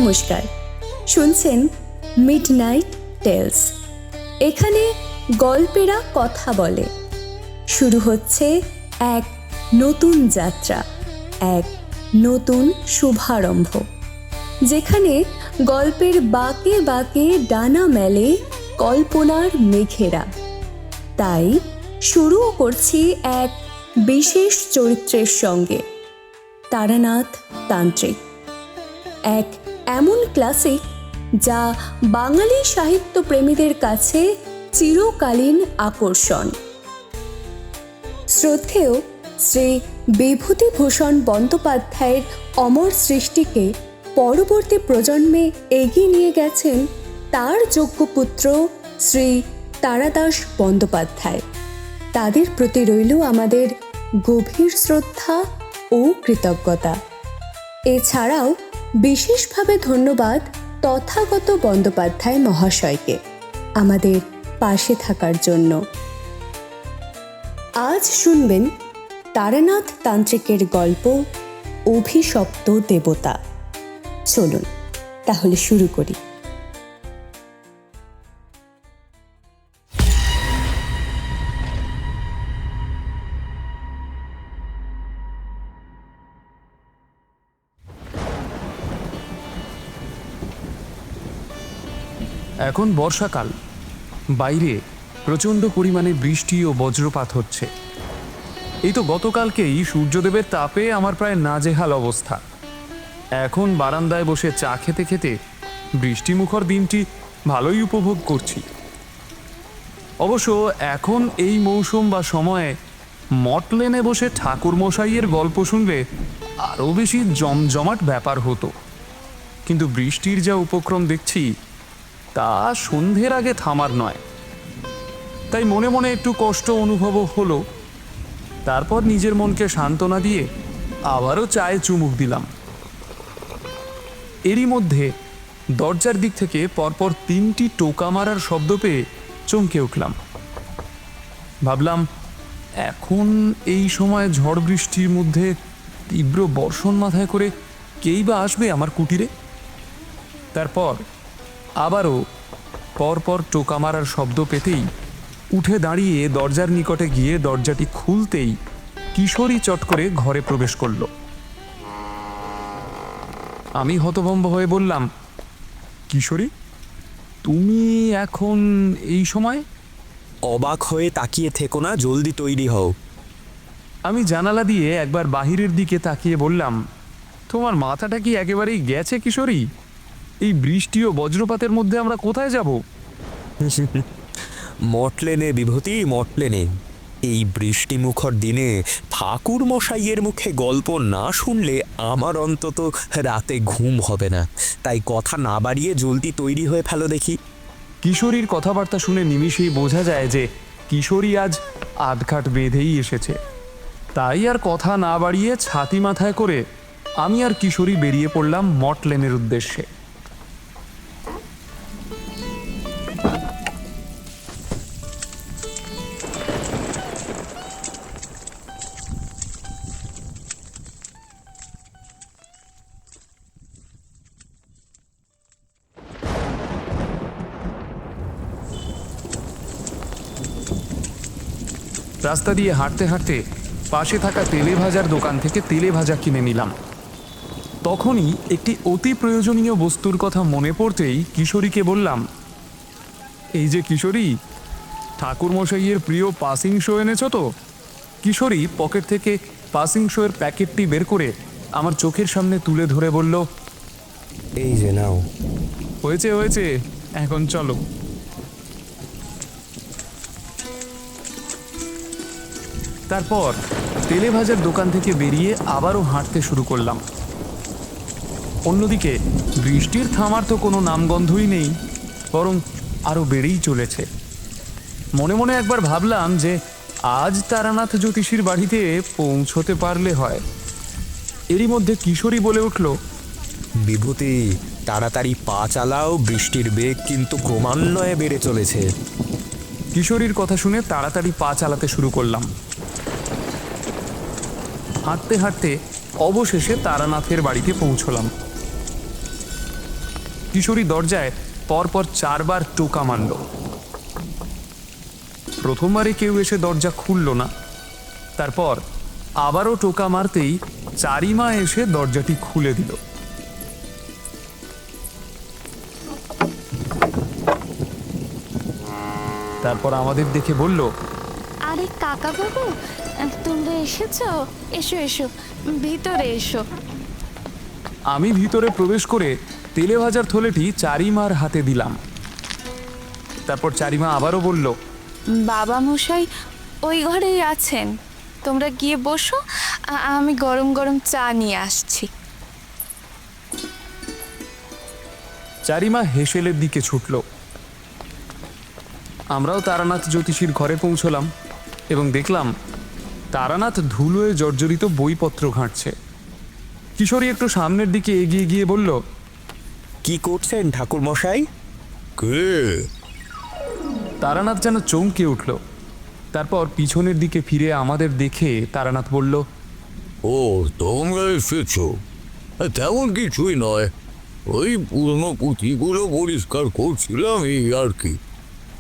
নমস্কার, শুনছেন midnight tales. এখানে গল্পেরা কথা বলে। শুরু হচ্ছে এক নতুন যাত্রা, এক নতুন শুভারম্ভ, যেখানে গল্পের বাঁকে বাঁকে ডানা মেলে কল্পনার মেঘেরা। তাই শুরুও করছি এক বিশেষ চরিত্রের সঙ্গে, তারানাথ তান্ত্রিক। এক এমন ক্লাসিক যা বাঙালি সাহিত্য প্রেমীদের কাছে চিরকালীন আকর্ষণ। শ্রদ্ধেয় শ্রী বিভূতিভূষণ বন্দ্যোপাধ্যায়ের অমর সৃষ্টিকে পরবর্তী প্রজন্মে এগিয়ে নিয়ে গেছেন তার যোগ্য পুত্র শ্রী তারাদাস বন্দ্যোপাধ্যায়। তাদের প্রতি রইল আমাদের গভীর শ্রদ্ধা ও কৃতজ্ঞতা। এছাড়াও বিশেষভাবে ধন্যবাদ তথাগত বন্দ্যোপাধ্যায় মহাশয়কে আমাদের পাশে থাকার জন্য। আজ শুনবেন তারানাথ তান্ত্রিকের গল্প অভিশপ্ত দেবতা। চলুন তাহলে শুরু করি। এখন বর্ষাকাল, বাইরে প্রচণ্ড পরিমাণে বৃষ্টি ও বজ্রপাত হচ্ছে। এই তো গতকালকেই সূর্যদেবের তাপে আমার প্রায় নাজেহাল অবস্থা। এখন বারান্দায় বসে চা খেতে খেতে বৃষ্টিমুখর দিনটি ভালোই উপভোগ করছি। অবশ্য এখন এই মৌসুম বা সময়ে মটলেনে বসে ঠাকুরমশাইয়ের গল্প শুনলে আরও বেশি জমজমাট ব্যাপার হতো, কিন্তু বৃষ্টির যা উপক্রম দেখছি তা সন্ধ্যের আগে থামার নয়। তাই মনে মনে একটু কষ্ট অনুভব হলো। তারপর নিজের মনকে সান্ত্বনা দিয়ে আবারও চায়ে চুমুক দিলাম। এরই মধ্যে দরজার দিক থেকে পরপর 3টি টোকা মারার শব্দ পেয়ে চমকে উঠলাম। ভাবলাম, এখন এই সময় ঝড় বৃষ্টির মধ্যে তীব্র বর্ষণ মাথায় করে কেই বা আসবে আমার কুটিরে। তারপর আবারও পরপর টোকা মারার শব্দ পেতেই উঠে দাঁড়িয়ে দরজার নিকটে গিয়ে দরজাটি খুলতেই কিশোরী চট করে ঘরে প্রবেশ করল। আমি হতভম্ব হয়ে বললাম, কিশোরী, তুমি এখন এই সময়? অবাক হয়ে তাকিয়ে থেকো না, জলদি তৈরি হও। আমি জানালা দিয়ে একবার বাহিরের দিকে তাকিয়ে বললাম, তোমার মাথাটা কি একেবারেই গেছে কিশোরী? এই বৃষ্টি ও বজ্রপাতের মধ্যে আমরা কোথায় যাব? মটলেনে বিভূতি, মটলেনে। এই বৃষ্টিমুখর দিনে ঠাকুর মশাইয়ের মুখে গল্প না শুনলে আমার অন্তত রাতে ঘুম হবে না। তাই কথা না বাড়িয়ে জলদি তৈরি হয়ে ফেলো দেখি। কিশোরীর কথাবার্তা শুনে নিমিষেই বোঝা যায় যে কিশোরী আজ আধঘাট বেঁধেই এসেছে। তাই আর কথা না বাড়িয়ে ছাতি মাথায় করে আমি আর কিশোরী বেরিয়ে পড়লাম মটলেনের উদ্দেশ্যে। রাস্তা দিয়ে হাঁটতে হাঁটতে পাশে থাকা তেলে ভাজার দোকান থেকে তেলে ভাজা কিনে নিলাম। তখনই একটি অতি প্রয়োজনীয় বস্তুর কথা মনে পড়তেই কিশোরীকে বললাম, এই যে কিশোরী, ঠাকুরমশাইয়ের প্রিয় পাসিং শো এনেছো তো? কিশোরী পকেট থেকে পাসিং শোয়ের প্যাকেটটি বের করে আমার চোখের সামনে তুলে ধরে বলল, এই যে নাও। হয়েছে হয়েছে, এখন চলো। তারপর তেলে ভাজার দোকান থেকে বেরিয়ে আবারও হাঁটতে শুরু করলাম। অন্যদিকে বৃষ্টির থামার তো কোনো নামগন্ধই নেই, বরং আরও বেড়েই চলেছে। মনে মনে একবার ভাবলাম যে আজ তারানাথ জ্যোতিষীর বাড়িতে পৌঁছতে পারলে হয়। এরই মধ্যে কিশোরী বলে উঠল, বিভূতি, তাড়াতাড়ি পা চালাও, বৃষ্টির বেগ কিন্তু ক্রমান্বয়ে বেড়ে চলেছে। কিশোরীর কথা শুনে তাড়াতাড়ি পা চালাতে শুরু করলাম। হাঁটতে হাঁটতে অবশেষে তারানাথের বাড়িতে পৌঁছলাম। কিশোরী দরজায় পরপর 4 বার টোকা মারল। প্রথমবারে কেউ এসে দরজা খুলল না। তারপর আবারও টোকা মারতেই চারিমা এসে দরজাটি খুলে দিল। তারপর আমাদের দেখে বলল, আরে কাকা বাবু, তোমরা এসেছো? এসো এসো, ভিতরে এসো। আমি ভিতরে প্রবেশ করে তেলে ভাজার থলেটি চারিমার হাতে দিলাম। তারপর চারিমা আবারও বলল, বাবা মশাই ওই ঘরেই আছেন, তোমরা গিয়ে বসো, আমি গরম গরম চা নিয়ে আসছি। চারিমা হেসেলের দিকে ছুটল। আমরাও তারানাথ জ্যোতিষীর ঘরে পৌঁছলাম এবং দেখলাম তারানাথ ধুলোয় জর্জরিত বইপত্র ঘাঁটছে। কিশোরী একটু সামনের দিকে এগিয়ে গিয়ে বলল, কি করছেন ঠাকুর মশাই? কে? তারানাথ যেন চমকে উঠল। তারপর পিছনের দিকে ফিরে আমাদের দেখে তারানাথ বলল, ও, তোমরা এসেছো? তেমন কিছুই নয়, ওই পুরনো পুঁথিগুলো পরিষ্কার করছিলাম, এই আর কি।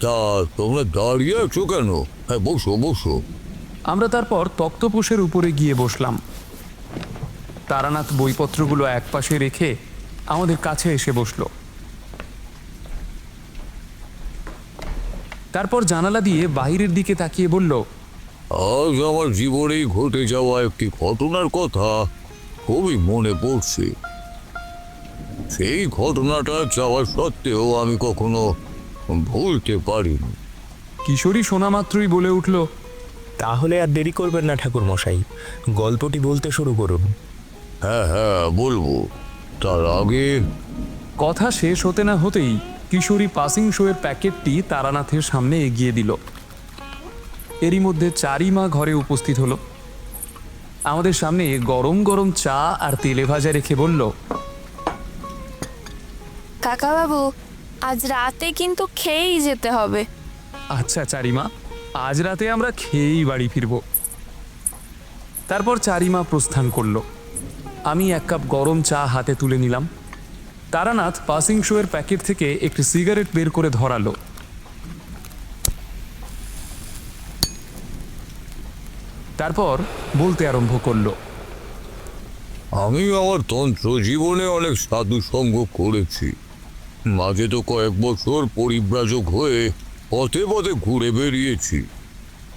তা তোমরা দাঁড়িয়ে আছো কেন? হ্যাঁ, বসো বসো। আমরা তারপর তক্তপোষের উপরে গিয়ে বসলাম। তারানাথ বইপত্রগুলো একপাশে রেখে আমাদের কাছে এসে বসল। তারপর জানালা দিয়ে বাইরের দিকে তাকিয়ে বলল, আজ আমার জীবনেই ঘটে যাওয়া একটি ঘটনার কথা খুবই মনে পড়ছে। সেই ঘটনাটা যাওয়া সত্ত্বেও আমি কখনো ভুলতে পারিনি। কিশোরী শোনা মাত্রই বলে উঠল, তাহলে আর দেরি করবেন না ঠাকুর মশাই, গল্পটি বলতে শুরু করুন। হ্যাঁ হ্যাঁ, বলবো। তার আগে কথা শেষ হতে না হতেই কিশোরী পাসিং শোয়ের প্যাকেটটি তারানাথের সামনে এগিয়ে দিল। এরই মধ্যে চারিমা ঘরে উপস্থিত হলো। আমাদের সামনে গরম গরম চা আর তেলে ভাজা রেখে বলল, কাকা বাবু, আজ রাতে কিন্তু খেয়েই যেতে হবে। আচ্ছা চারিমা, আজ রাতে আমরা খেয়েই বাড়ি ফিরব। তারপর চারিমা প্রস্থান করল। আমি 1 কাপ গরম চা হাতে তুলে নিলাম। তারানাথ পাসিং শোয়ের প্যাকেট থেকে একটি সিগারেট বের করে ধরালো। তারপর বলতে আরম্ভ করলো, আমি আমার তন্ত্র জীবনে অনেক সাধু সঙ্গ করেছি। মাঝে তো কয়েক বছর পরিব্রাজক হয়ে পথে পথে ঘুরে বেরিয়েছি।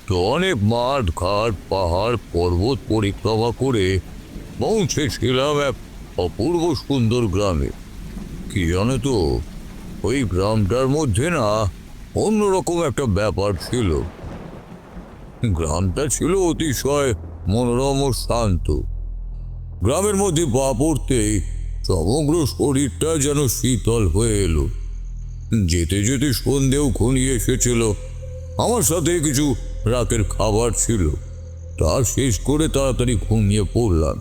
তো অনেক মাঠ ঘাট পাহাড় পর্বত পরিক্রমা করে পৌঁছেছিলাম এক অপূর্ব সুন্দর গ্রামে। কি জানো তো, ওই গ্রামটার মধ্যে না অন্যরকম একটা ব্যাপার ছিল। গ্রামটা ছিল অতিশয় মনোরম ও শান্ত। গ্রামের মধ্যে পা পড়তেই সমগ্র শরীরটা যেন শীতল হয়ে এলো। যেতে যেতে সন্ধেও ঘনিয়ে এসেছিল। আমার সাথে কিছু রাতের খাবার ছিল, তা শেষ করে তাড়াতাড়ি ঘুমিয়ে পড়লাম।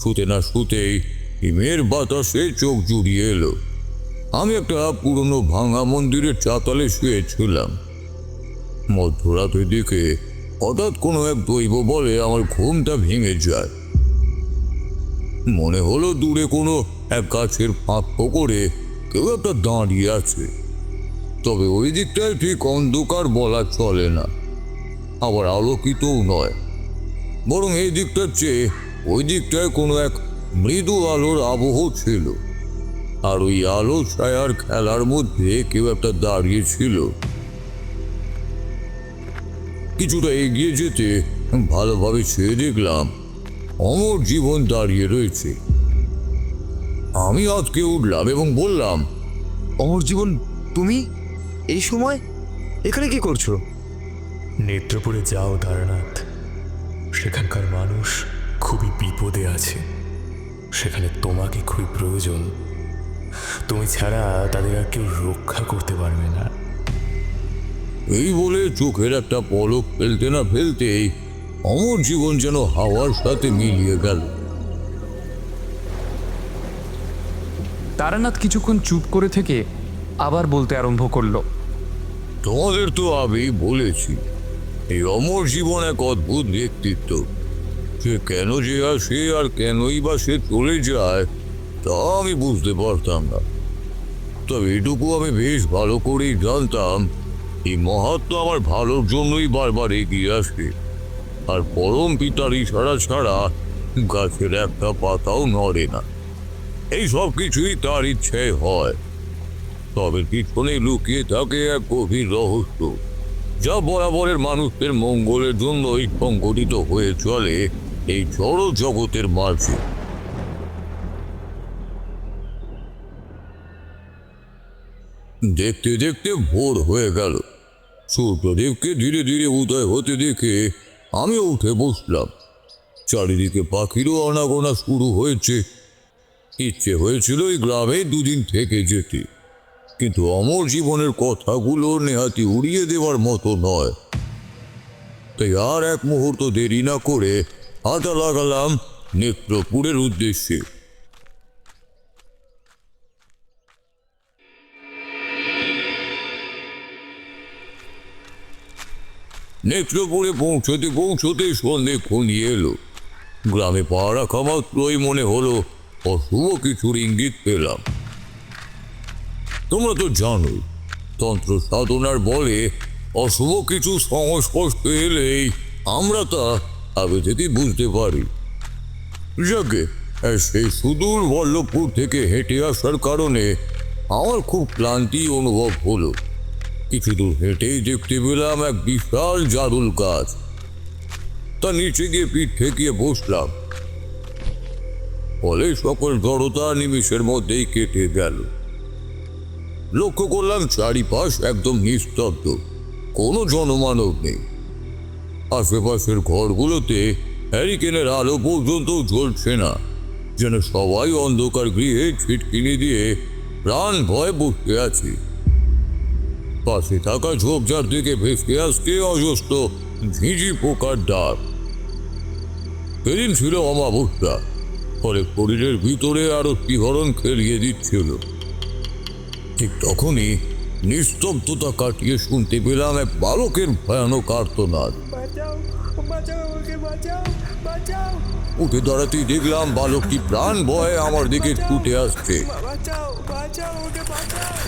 শুতে না শুতেই হিমের বাতাসে চোখ জুড়িয়ে এলো। আমি একটা পুরনো ভাঙা মন্দিরের চাতালে শুয়েছিলাম। মধ্যরাতের দিকে হঠাৎ কোনো এক দৈব বলে আমার ঘুমটা ভেঙে যায়। মনে হলো দূরে কোনো এক গাছের ফাঁক করে কেউ একটা দাঁড়িয়ে আছে। তবে ওই দিকটায় ঠিক অন্ধকার বলা চলে না, আবার আলোকিতও নয়। বরং এই দিকটার চেয়ে ওই দিকটায় কোনো এক মৃদু আলোর আবহ ছিল। আর ওই আলো ছায়ার খেলার মধ্যে কেউ একটা দাঁড়িয়ে ছিল। কিছুটা এগিয়ে যেতে ভালোভাবে চেয়ে দেখলাম অমর জীবন দাঁড়িয়ে রয়েছে। আমি আজকে উঠলাম এবং বললাম, অমর জীবন, তুমি এই সময় এখানে কি করছো? নেত্রপুরে যাও তারানাথ, সেখানকার মানুষ খুবই বিপদে আছে। সেখানে তোমাকে খুবই প্রয়োজন। তুমি ছাড়া তাদের আর কেউ রক্ষা করতে পারবে না। এই বলে চোখের একটা পলক ফেলতে না ফেলতেই অমর জীবন যেন হাওয়ার সাথে মিলিয়ে গেল। তারানাথ কিছুক্ষণ চুপ করে থেকে আবার বলতে আরম্ভ করলো, তোমাদের তো আমি বলেছি, এই অমর জীবন এক অদ্ভুত ব্যক্তিত্ব। সে কেন যে আসে আর কেনই বা সে চলে যায় তা আমি বুঝতে পারতাম না। তবে এটুকু আমি বেশ ভালো করেই জানতাম, এই মহাত্মা আমার ভালোর জন্যই বারবার এগিয়ে আসে, আর পরম পিতার ইশারা ছাড়া গাছের একটা পাতাও নড়ে না। এই সব কিছুই তার ইচ্ছায় হয়। তবে পিছনে লুকিয়ে থাকে এক গভীর রহস্য, যা বরাবরের মানুষের মঙ্গলের জন্যই সংগঠিত হয়ে চলে এই জড় জগতের মাঝে। দেখতে দেখতে ভোর হয়ে গেল। সূর্যদেবকে ধীরে ধীরে উদয় হতে দেখে আমিও উঠে বসলাম। চারিদিকে পাখিরও আনাগোনা শুরু হয়েছে। ইচ্ছে হয়েছিল এই গ্রামে দুদিন থেকে যেতে, কিন্তু অমর জীবনের কথাগুলো নেহাতি উড়িয়ে দেওয়ার মতো নয়। তাই আর এক মুহূর্ত দেরি না করে হাঁটা লাগালাম নেত্রপুরের উদ্দেশ্যে। নেত্রপুরে পৌঁছতে পৌঁছতে সন্ধে ঘনিয়ে এলো। গ্রামে পা রাখা মাত্রই মনে হলো অশুভ কিছুর ইঙ্গিত পেলাম। তোমরা তো জানো, তন্ত্র সাধনার বলে অশুভ কিছু সংস্পর্শ এলেই আমরা তা আগে থেকেই বুঝতে পারি। যাকে সেই সুদূর বল্লভপুর থেকে হেঁটে আসার কারণে আমার খুব ক্লান্তি অনুভব হলো। কিছু দূর হেঁটেই দেখতে পেলাম এক বিশাল জারুল গাছ। তার নিচে গিয়ে পিঠ ঠেকিয়ে বসলাম। ফলে সকল জড়তা নিমিষের মধ্যেই কেটে গেল। লক্ষ্য করলাম চারিপাশ একদম নিস্তব্ধ, কোনো জনমানব নেই। আশেপাশের ঘরগুলোতে হ্যারিকেনের আলো পর্যন্ত জ্বলছে না, যেন সবাই অন্ধকার গৃহে ছিটকিনি দিয়ে প্রাণ ভয়ে বসে আছে। পাশে থাকা ঝোপঝাড় থেকে ভেসে আসছে অজস্র ঝিঁঝি পোকার ডাক। সেদিন ছিল অমাবস্যা, ফলে শরীরের ভিতরে আরো শিহরণ খেলিয়ে দিচ্ছিল। ঠিক তখনই নিস্তব্ধতা কাটিয়ে শুনতে পেলাম এক বালকের ভয়ানক আর্তনাদ। উঠে দাঁড়াতেই দেখলাম বালকটি প্রাণ ভয়ে আমার দিকে ছুটে আসছে।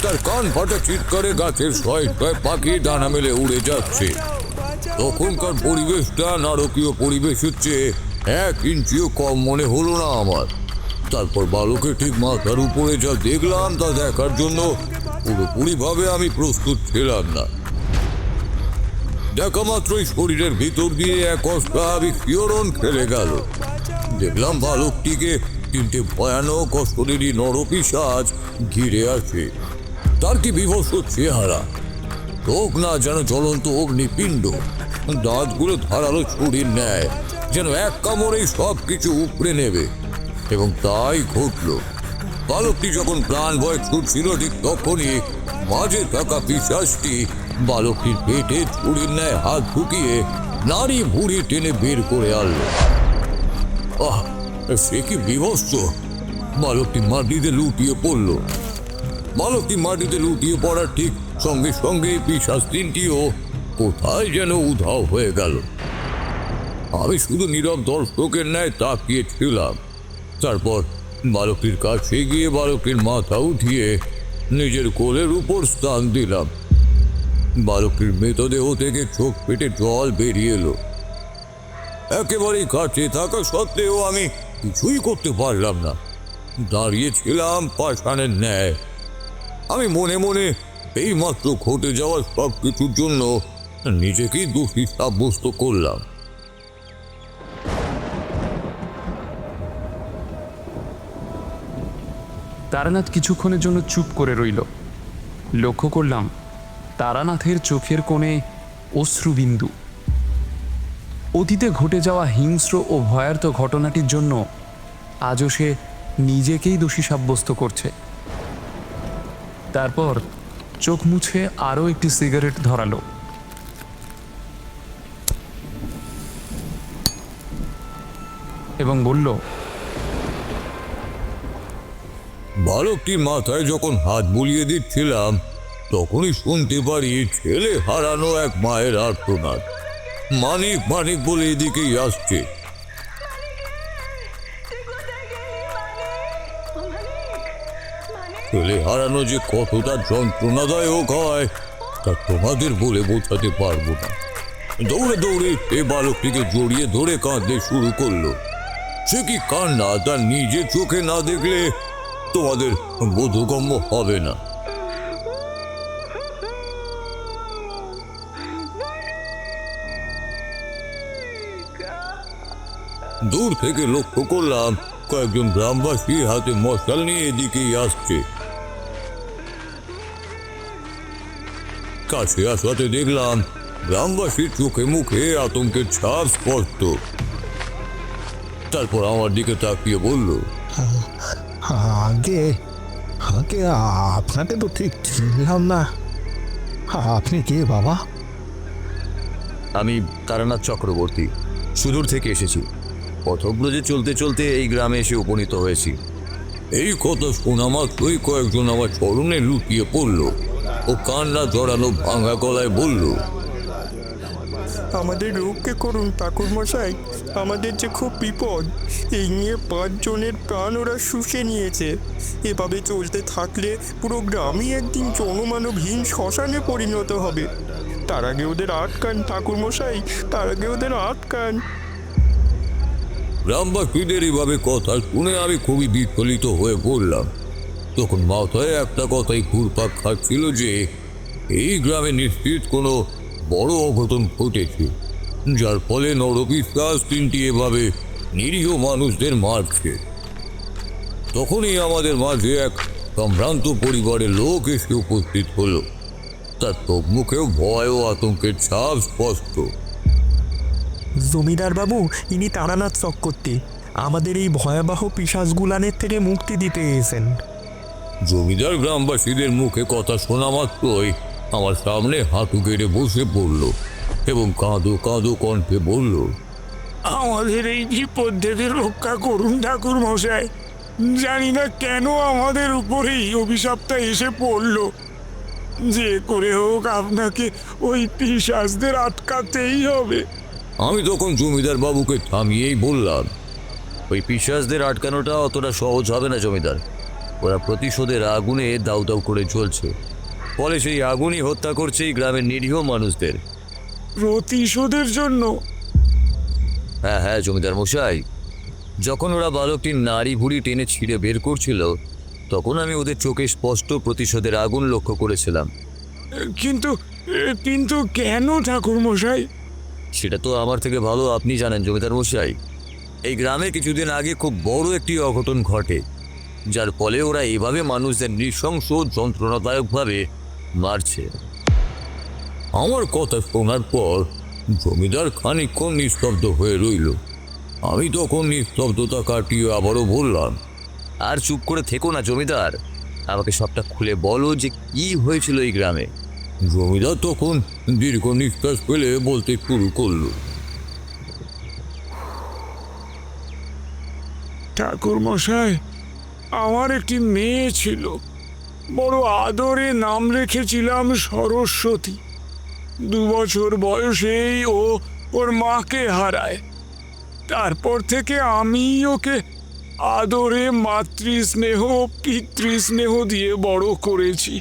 তার কান ফাটা চিৎকারে গাছের শয়ে শয়ে পাখি ডানা মেলে উড়ে যাচ্ছে। তখনকার পরিবেশটা নারকীয় পরিবেশের চেয়ে 1 ইঞ্চিও কম মনে হলো না আমার। তারপর বালকের ঠিক মাথার উপরে যা দেখলাম তা দেখার জন্য পুরোপুরিভাবে আমি প্রস্তুত ছিলাম না। দেখা মাত্রই শরীরের ভিতর দিয়ে এক অস্বাভাবিক শিহরণ খেলে গেল। দেখলাম বালকটিকে 3টে ভয়ানক অশরীরী নরপিশাচ ঘিরে আছে। তার কি বিভৎস চেহারা! চোখ না যেন জ্বলন্ত অগ্নিপিণ্ড, দাঁতগুলো ধারালো ছুরির ন্যায়, যেন এক কামড়েই সব কিছু উপড়ে নেবে। এবং তাই ঘটল। বালকটি যখন প্রাণ ভয়ে ছুটছিল, ঠিক তখনই মাঝে থাকা পিশাচটি বালকটির পেটে ছুরির ন্যায় হাত ঢুকিয়ে নাড়ি ভুড়ি টেনে বের করে আনলো। আহ, সে কি বিভৎস! বালকটি মাটিতে লুটিয়ে পড়ল। বালকটি মাটিতে লুটিয়ে পড়ার ঠিক সঙ্গে সঙ্গে পিশাচ 3টিও কোথায় যেন উধাও হয়ে গেল। আমি শুধু নীরব দর্শকের ন্যায় তাকিয়ে ছিলাম। তারপর বালকটির কাছে গিয়ে বালকটির মাথা উঠিয়ে নিজের কোলের উপর স্থান দিলাম। বালকটির মৃতদেহ থেকে চোখ পেটে জল বেরিয়ে এলো। একেবারেই কাছে থাকা সত্ত্বেও আমি কিছুই করতে পারলাম না। দাঁড়িয়েছিলাম পাষাণের ন্যায়। আমি মনে মনে এইমাত্র ঘটে যাওয়া সব কিছুর জন্য নিজেকেই দোষী সাব্যস্ত করলাম। তারানাথ কিছুক্ষণের জন্য চুপ করে রইল। লক্ষ্য করলাম তারানাথের চোখের কোণে অশ্রুবিন্দু। অতীতে ঘটে যাওয়া হিংস্র ও ভয়ার্ত ঘটনাটির জন্য আজও সে নিজেকেই দোষী সাব্যস্ত করছে। তারপর চোখ মুছে আরও একটি সিগারেট ধরালো। এবং বলল, বালকটির মাথায় যখন হাত বুলিয়ে দিচ্ছিলাম, তখনই শুনতে পারি ছেলে হারানো এক মায়ের আর্তনাদ। মানিক মানিক বলে এদিকেই আসছে। ছেলে হারানো যে কতটা যন্ত্রণাদায়ক হয় তা তোমাদের বলে বোঝাতে পারবো না। দৌড়ে দৌড়ে এ বালকটিকে জড়িয়ে ধরে কাঁদতে শুরু করলো। সে কি কান্না তার নিজের চোখে না দেখলে তোমাদের বোধগম্য হবে না। দূর থেকে লক্ষ্য করলাম কয়েকজন গ্রামবাসী হাতে মশাল নিয়ে এদিকেই আসছে। কাছে আসাতে দেখলাম গ্রামবাসীর চোখে মুখে আতঙ্কের ছাপ স্পষ্ট। তারপর আমার দিকে তাকিয়ে বলল, আগে আগে আপনাকে তো ঠিক চিনলাম না। আপনি কে বাবা? আমি তারানাথ চক্রবর্তী, সুদূর থেকে এসেছি। পথব্রজে চলতে চলতে এই গ্রামে এসে উপনীত হয়েছি। এই কথা শোনা মাত্রই কয়েকজন আমার চরণে লুটিয়ে পড়ল ও কান্না জড়ানো ভাঙা গলায় বলল, আমাদের রক্ষে করুন ঠাকুর মশাই, আমাদের যে খুব বিপদ। এই নিয়ে 5 জনের প্রাণ ওরা শুষে নিয়েছে। এভাবে চলতে থাকলে পুরো গ্রামই একদিন জনমানবহীন শ্মশানে পরিণত হবে। তার আগে ওদের আটকান ঠাকুর মশাই, তার আগে ওদের আটকান। গ্রামবাসীদের এইভাবে কথা শুনে আমি খুবই বিচলিত হয়ে পড়লাম। তখন মাথায় একটা কথাই ঘুরপাক খাচ্ছিল যে এই গ্রামে নিশ্চিত কোনো বড় অঘটন ঘটেছে, যার ফলে নরপিশাচ 3টি এভাবে নিরীহ মানুষদের মারছে। তখনই আমাদের মাঝে এক সম্ভ্রান্ত পরিবারের লোক এসে উপস্থিত হলো। তার চোখ মুখেও ভয় ও আতঙ্কের ছাপ স্পষ্ট। জমিদার বাবু, ইনি তারানাথ চক্রবর্তী, আমাদের এই ভয়াবহ পিশাচগুলানের থেকে মুক্তি দিতে এসেছেন। জমিদার গ্রামবাসীদের মুখে কথা শোনা মাত্রই আমার সামনে হাঁটু গেড়ে বসে পড়ল এবং কাঁদো কাঁদো কণ্ঠে বলল, আমাদের এই বিপদ থেকে রক্ষা করুন ঠাকুর মশাই। জানি না কেন আমাদের উপরে এই অভিশাপটা এসে পড়ল। যে করে হোক আপনাকে ওই পিশাচদের আটকাতেই হবে। আমি তখন জমিদার বাবুকে থামিয়েই বললাম, ওই পিশাচদের আটকানোটা অতটা সহজ হবে না জমিদার। ওরা প্রতিশোধের আগুনে দাউ দাউ করে জ্বলছে, ফলে সেই আগুনই হত্যা করছে এই গ্রামের নিরীহ মানুষদের। প্রতিশোধের জন্য? হ্যাঁ হ্যাঁ জমিদার মশাই, যখন ওরা বালকটির নাড়ি ভুড়ি টেনে ছিঁড়ে বের করছিল তখন আমি ওদের চোখে স্পষ্ট প্রতিশোধের আগুন লক্ষ্য করেছিলাম। কিন্তু কিন্তু কেন ঠাকুর মশাই? সেটা তো আমার থেকে ভালো আপনি জানেন জমিদার মশাই। এই গ্রামে কিছুদিন আগে খুব বড় একটি অঘটন ঘটে, যার ফলে ওরা এইভাবে মানুষদের নৃশংস যন্ত্রণাদায়কভাবে মারছে। আমার কথা শোনার পর জমিদার খানিকক্ষণ নিস্তব্ধ হয়ে রইল। আমি তখন নিস্তব্ধতা কাটিয়ে আবারও বললাম, আর চুপ করে থেকো না জমিদার, আমাকে সবটা খুলে বলো যে কি হয়েছিল এই গ্রামে। জমিদার তখন দীর্ঘ নিঃশ্বাস ফেলে বলতে শুরু করলো, ঠাকুর মশাই, আমার একটি মেয়ে ছিল, বড় আদরে নাম রেখেছিলাম সরস্বতী। 2 বছর বয়সেই ও ওর মাকে হারায়। তারপর থেকে আমি ওকে আদরে মাতৃস্নেহ পিতৃস্নেহ দিয়ে বড় করেছি।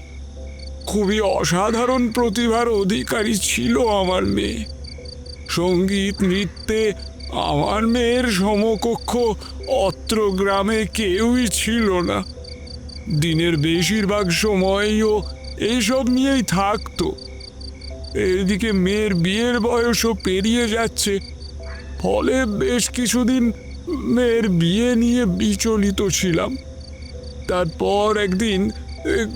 খুবই অসাধারণ প্রতিভার অধিকারী ছিল আমার মেয়ে। সঙ্গীত নৃত্যে আমার মেয়ের সমকক্ষ অত্র গ্রামে কেউই ছিল না। দিনের বেশিরভাগ সময়ই ও এইসব নিয়েই থাকতো। এদিকে মেয়ের বিয়ের বয়সও পেরিয়ে যাচ্ছে, ফলে বেশ কিছুদিন মেয়ের বিয়ে নিয়ে বিচলিত ছিলাম। তারপর একদিন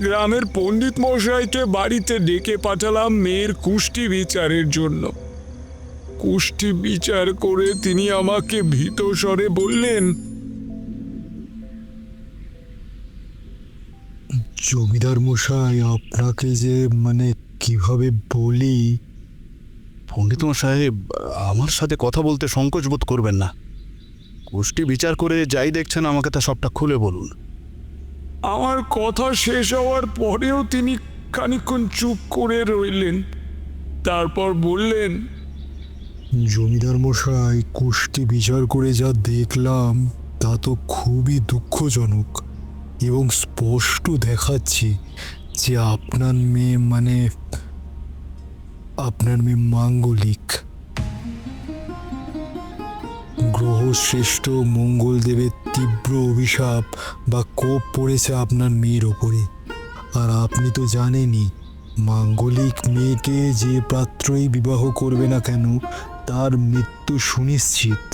গ্রামের পণ্ডিত মশাইকে বাড়িতে ডেকে পাঠালাম মেয়ের কুষ্টি বিচারের জন্য। কুষ্টি বিচার করে তিনি আমাকে ভীত স্বরে বললেন, জমিদার মশাই, আপনাকে যে কিভাবে বলি। পণ্ডিত মশাই, আমার সাথে কথা বলতে সংকোচ বোধ করবেন না। গোষ্ঠী বিচার করে যাই দেখছেন আমাকে তা সবটা খুলে বলুন। আমার কথা শেষ হওয়ার পরেও তিনি খানিকক্ষণ চুপ করে রইলেন। তারপর বললেন, জমিদার মশাই, কুষ্টি বিচার করে যা দেখলাম তা তো খুবই দুঃখজনক। এবং স্পষ্ট দেখাচ্ছে যে আপনার মেয়ে আপনার মেয়ে মাঙ্গলিক। গ্রহশ্রেষ্ঠ মঙ্গলদেবের তীব্র অভিশাপ বা কোপ পড়েছে আপনার মেয়ের ওপরে। আর আপনি তো জানেনই, মাঙ্গলিক মেয়েকে যে পাত্রই বিবাহ করবে না কেন তার মৃত্যু সুনিশ্চিত।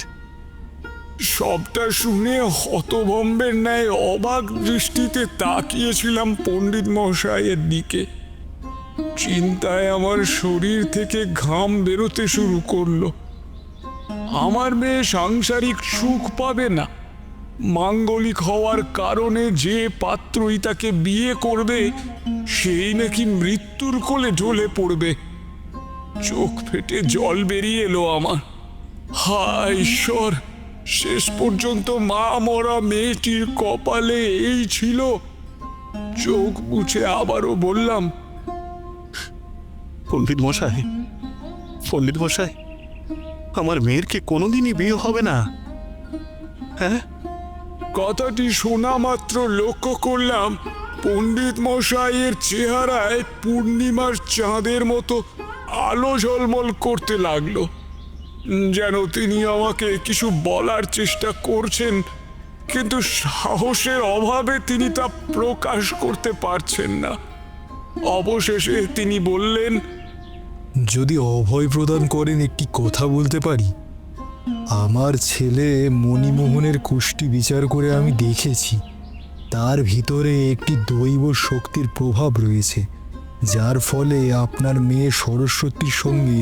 সবটা শুনে হতভম্বের ন্যায় অবাক দৃষ্টিতে তাকিয়েছিলাম পণ্ডিত মশাইয়ের দিকে। চিন্তায় আমার শরীর থেকে ঘাম বেরোতে শুরু করলো। আমার মেয়ে সাংসারিক সুখ পাবে না, মাঙ্গলিক হওয়ার কারণে যে পাত্রই তাকে বিয়ে করবে সেই নাকি মৃত্যুর কোলে ঢলে পড়বে। চোখ ফেটে জল বেরিয়ে এলো আমার। হায় ঈশ্বর, শেষ পর্যন্ত মা মরা মেয়েটির কপালে এই ছিল। চোখ মুছে আবারও বললাম, পণ্ডিত মশাই, আমার মেয়ের কি কোনোদিনই বিয়ে হবে না? হ্যাঁ? কথাটি শোনা মাত্র লক্ষ্য করলাম পণ্ডিত মশাইয়ের চেহারায় পূর্ণিমার চাঁদের মতো আলো ঝলমল করতে লাগলো, যেন তিনি আমাকে কিছু বলার চেষ্টা করছেন, কিন্তু সাহসের অভাবে তিনি তা প্রকাশ করতে পারছেন না। অবশেষে তিনি বললেন, যদি অভয় প্রদান করেন একটি কথা বলতে পারি। আমার ছেলে মণিমোহনের কুষ্টি বিচার করে আমি দেখেছি, তার ভিতরে একটি দৈব শক্তির প্রভাব রয়েছে, যার ফলে আপনার মেয়ে সরস্বতীর সঙ্গে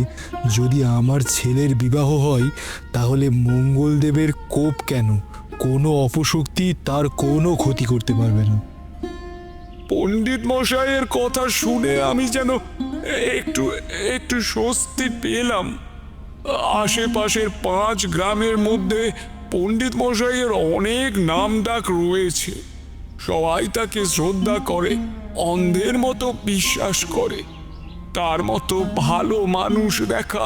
যদি আমার ছেলের বিবাহ হয় তাহলে মঙ্গলদেবের কোপ কেন, কোনো অপশক্তি তার কোনো ক্ষতি করতে পারবে না। পণ্ডিত মশাইয়ের কথা শুনে আমি যেন একটু একটু স্বস্তি পেলাম। আশেপাশের 5 গ্রামের মধ্যে পণ্ডিত মশাইয়ের অনেক নাম ডাক রয়েছে। সবাই তাকে শ্রদ্ধা করে, অন্ধের মতো বিশ্বাস করে। তার মতো ভালো মানুষ দেখা